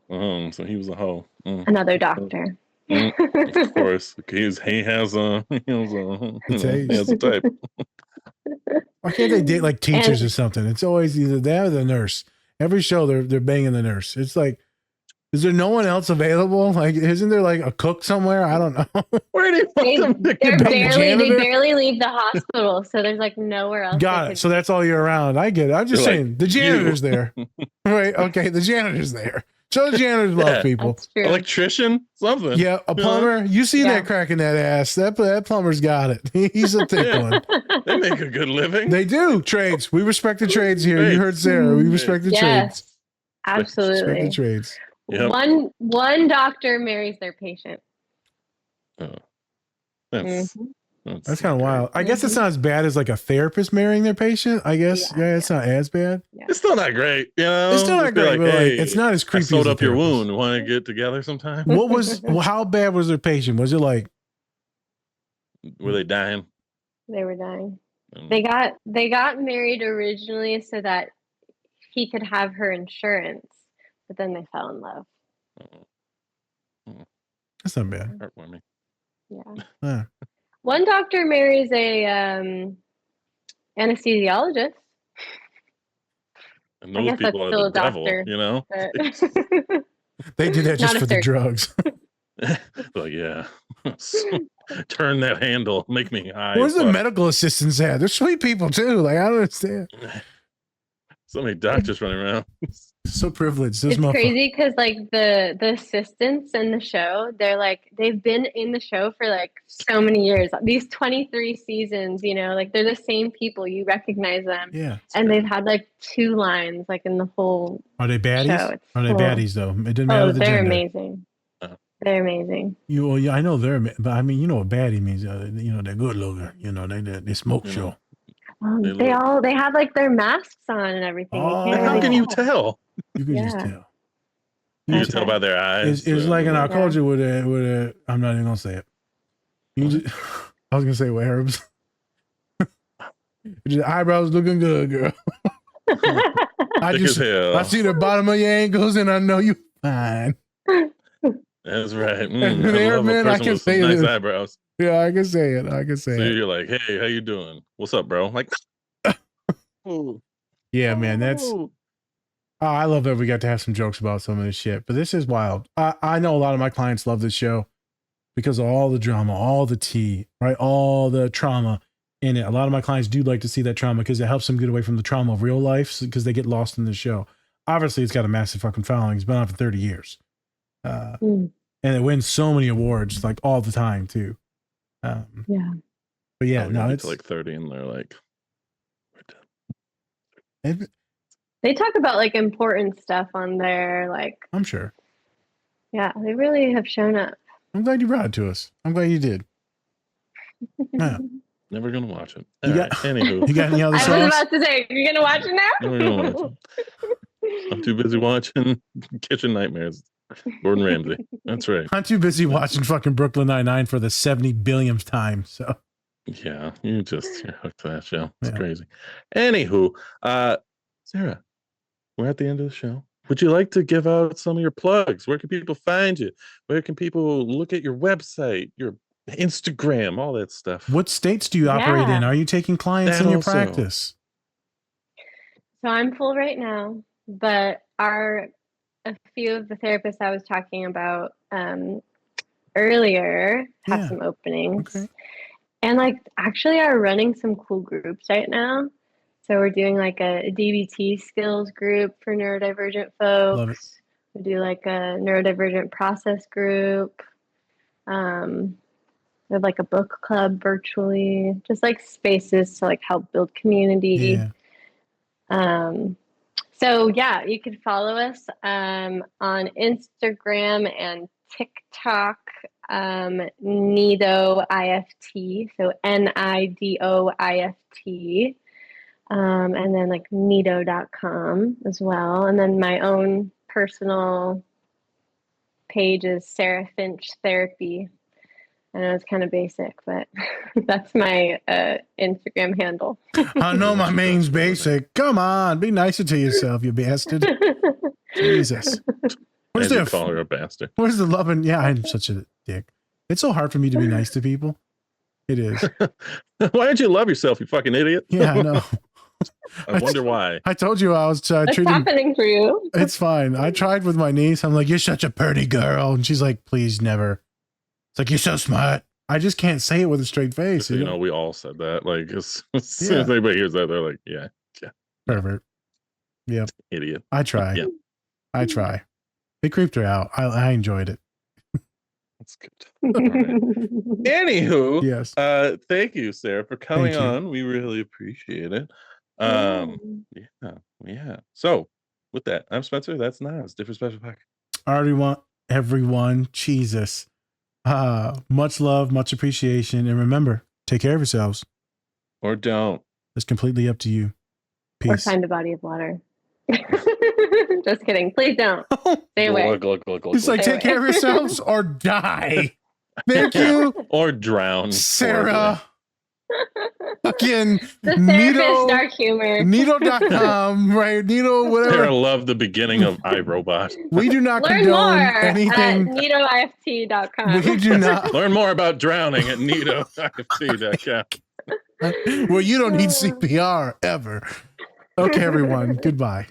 woman, So he was a hoe. another doctor. Of course, he has a type. Why can't they date like teachers or something? It's always either that or the nurse. Every show they're banging the nurse. It's like, is there no one else available? Like, isn't there like a cook somewhere? I don't know. Where do you want them to They janitor? barely leave the hospital, so there's like nowhere else. Got it. So that's all year round. I get it. I'm just You're saying like, the janitor's there. Right. Okay. The janitor's there. Show the janitors love people. That's true. Electrician, something. Yeah. A plumber. You see Yeah. that crack in that ass. That plumber's got it. He's a thick one. They make a good living. They do. Trades. We respect the trades here. You heard Sarah. We respect the trades. Yes, Respect absolutely. the trades. Yep. One doctor marries their patient. Oh, that's That's kind of wild. I guess it's not as bad as like a therapist marrying their patient. I guess. Yeah, it's not as bad. It's still not great, you know. It's still not Just be great, but, like, hey, it's not as creepy I sewed as a up your therapist. wound. Want to get together sometime? How bad was their patient? Was it like, Were they dying? They were dying. Mm. They got married originally so that he could have her insurance, but then they fell in love. that's not bad. Heartwarming. Yeah. Yeah. One doctor marries a anesthesiologist. And I those guess that's people are still the a devil, doctor. you know. But They did that just Not a for the surgeon. drugs. Like, yeah, turn that handle, make me high. Where's as the fuck. medical assistants at? They're sweet people too. Like, I don't understand. So many doctors running around. So privileged. This it's motherfucker. crazy because like the assistants in the show, they've been in the show for like so many years. These 23 seasons, you know, like they're the same people. You recognize them. Yeah. And they've had like 2 lines like in the whole Are they baddies? show. It's Are they cool. baddies though? It doesn't matter Oh, the they're gender. amazing. They're amazing. Well, yeah, I know but I mean, you know what baddie means? You know, they're good looking. You know, they smoke You show. know. They have like their masks on and everything. Oh. You can't How really can you tell. tell? You can just Yeah. tell. You can tell by their eyes. It's like in our Yeah. culture with a. I'm not even gonna say it. You just, I was gonna say with Arabs. Just eyebrows looking good, girl. I Thick as hell. I see the bottom of your ankles and I know you fine. That's right. And I there, love man, a I person can with some say nice it. eyebrows. Yeah, I can say it. I can say So it. you're like, hey, how you doing? What's up, bro? Like, oh, Yeah, man, that's. oh. Oh, I love that we got to have some jokes about some of this shit, but this is wild. I know a lot of my clients love this show because of all the drama, all the tea, right? All the trauma in it. A lot of my clients do like to see that trauma because it helps them get away from the trauma of real life because they get lost in the show. Obviously, it's got a massive fucking following. It's been on for 30 years. And it wins so many awards like all the time too. Yeah. But yeah, Probably no, get it's to like 30 and they're like, we're done. They talk about like important stuff on there. Like, I'm sure. yeah, they really have shown up. I'm glad you brought it to us. I'm glad you did. Yeah. Never gonna watch it. You All got- right, anywho. You got any other I was songs? about to say, you're gonna watch it now? Never gonna watch it. I'm too busy watching Kitchen Nightmares. Gordon Ramsay. That's right. I'm too busy watching fucking Brooklyn Nine-Nine for the 70 billionth time. So Yeah, you're hooked to that show. It's Yeah. crazy. Anywho, Sarah, we're at the end of the show. Would you like to give out some of your plugs? Where can people find you? Where can people look at your website, your Instagram, all that stuff? what states do you operate in? Yeah. Are you taking clients That in your also. practice? So I'm full right now, but a few of the therapists I was talking about earlier have Yeah. some openings. Okay. And like actually are running some cool groups right now. So we're doing like a DBT skills group for neurodivergent Love it. folks. We do like a neurodivergent process group. We have like a book club virtually, just like spaces to like help build community. Yeah. So yeah, you can follow us on Instagram and TikTok, Nido IFT, so NIDOIFT, and then like nido.com as well. And then my own personal page is Sarah Finch Therapy. I know it's kind of basic, but that's my Instagram handle. I know my name's basic. Come on, be nicer to yourself, you bastard. Jesus. Where's As you the call her a bastard. Where's the love and yeah, I'm such a dick. It's so hard for me to be nice to people. It is. Why don't you love yourself, you fucking idiot? Yeah, I know. I wonder why. I told you I was What's treating. happening for you? It's fine. I tried with my niece. I'm like, you're such a pretty girl, and she's like, please never. It's like, you're so smart. I just can't say it with a straight face. So, you know, we all said that. Like, as soon as anybody hears that, they're like, yeah. Pervert. Yep. Idiot. I try. Yeah. I try. It creeped her out. I enjoyed it. That's good. All right. Anywho, Yes. thank you, Sarah, for coming Thank you. on. We really appreciate it. Yeah. So, with that, I'm Spencer. That's Nas. Different Special Pack. Everyone, Jesus. Much love, much appreciation, and remember, take care of yourselves. Or don't. It's completely up to you. Or Peace. find a body of water. Just kidding. Please don't. Stay away. It's like, take care of yourselves or die. Thank you, Or drown. Sarah. Fucking The Nido, therapist dark humor. Nido.com, right? Nido, whatever. Sarah loved the beginning of iRobot. We do not Learn condone more at anything. nidoift.com. We do not. Learn more about drowning at nidoift.com. Well, you don't need CPR ever. Okay, everyone. Goodbye.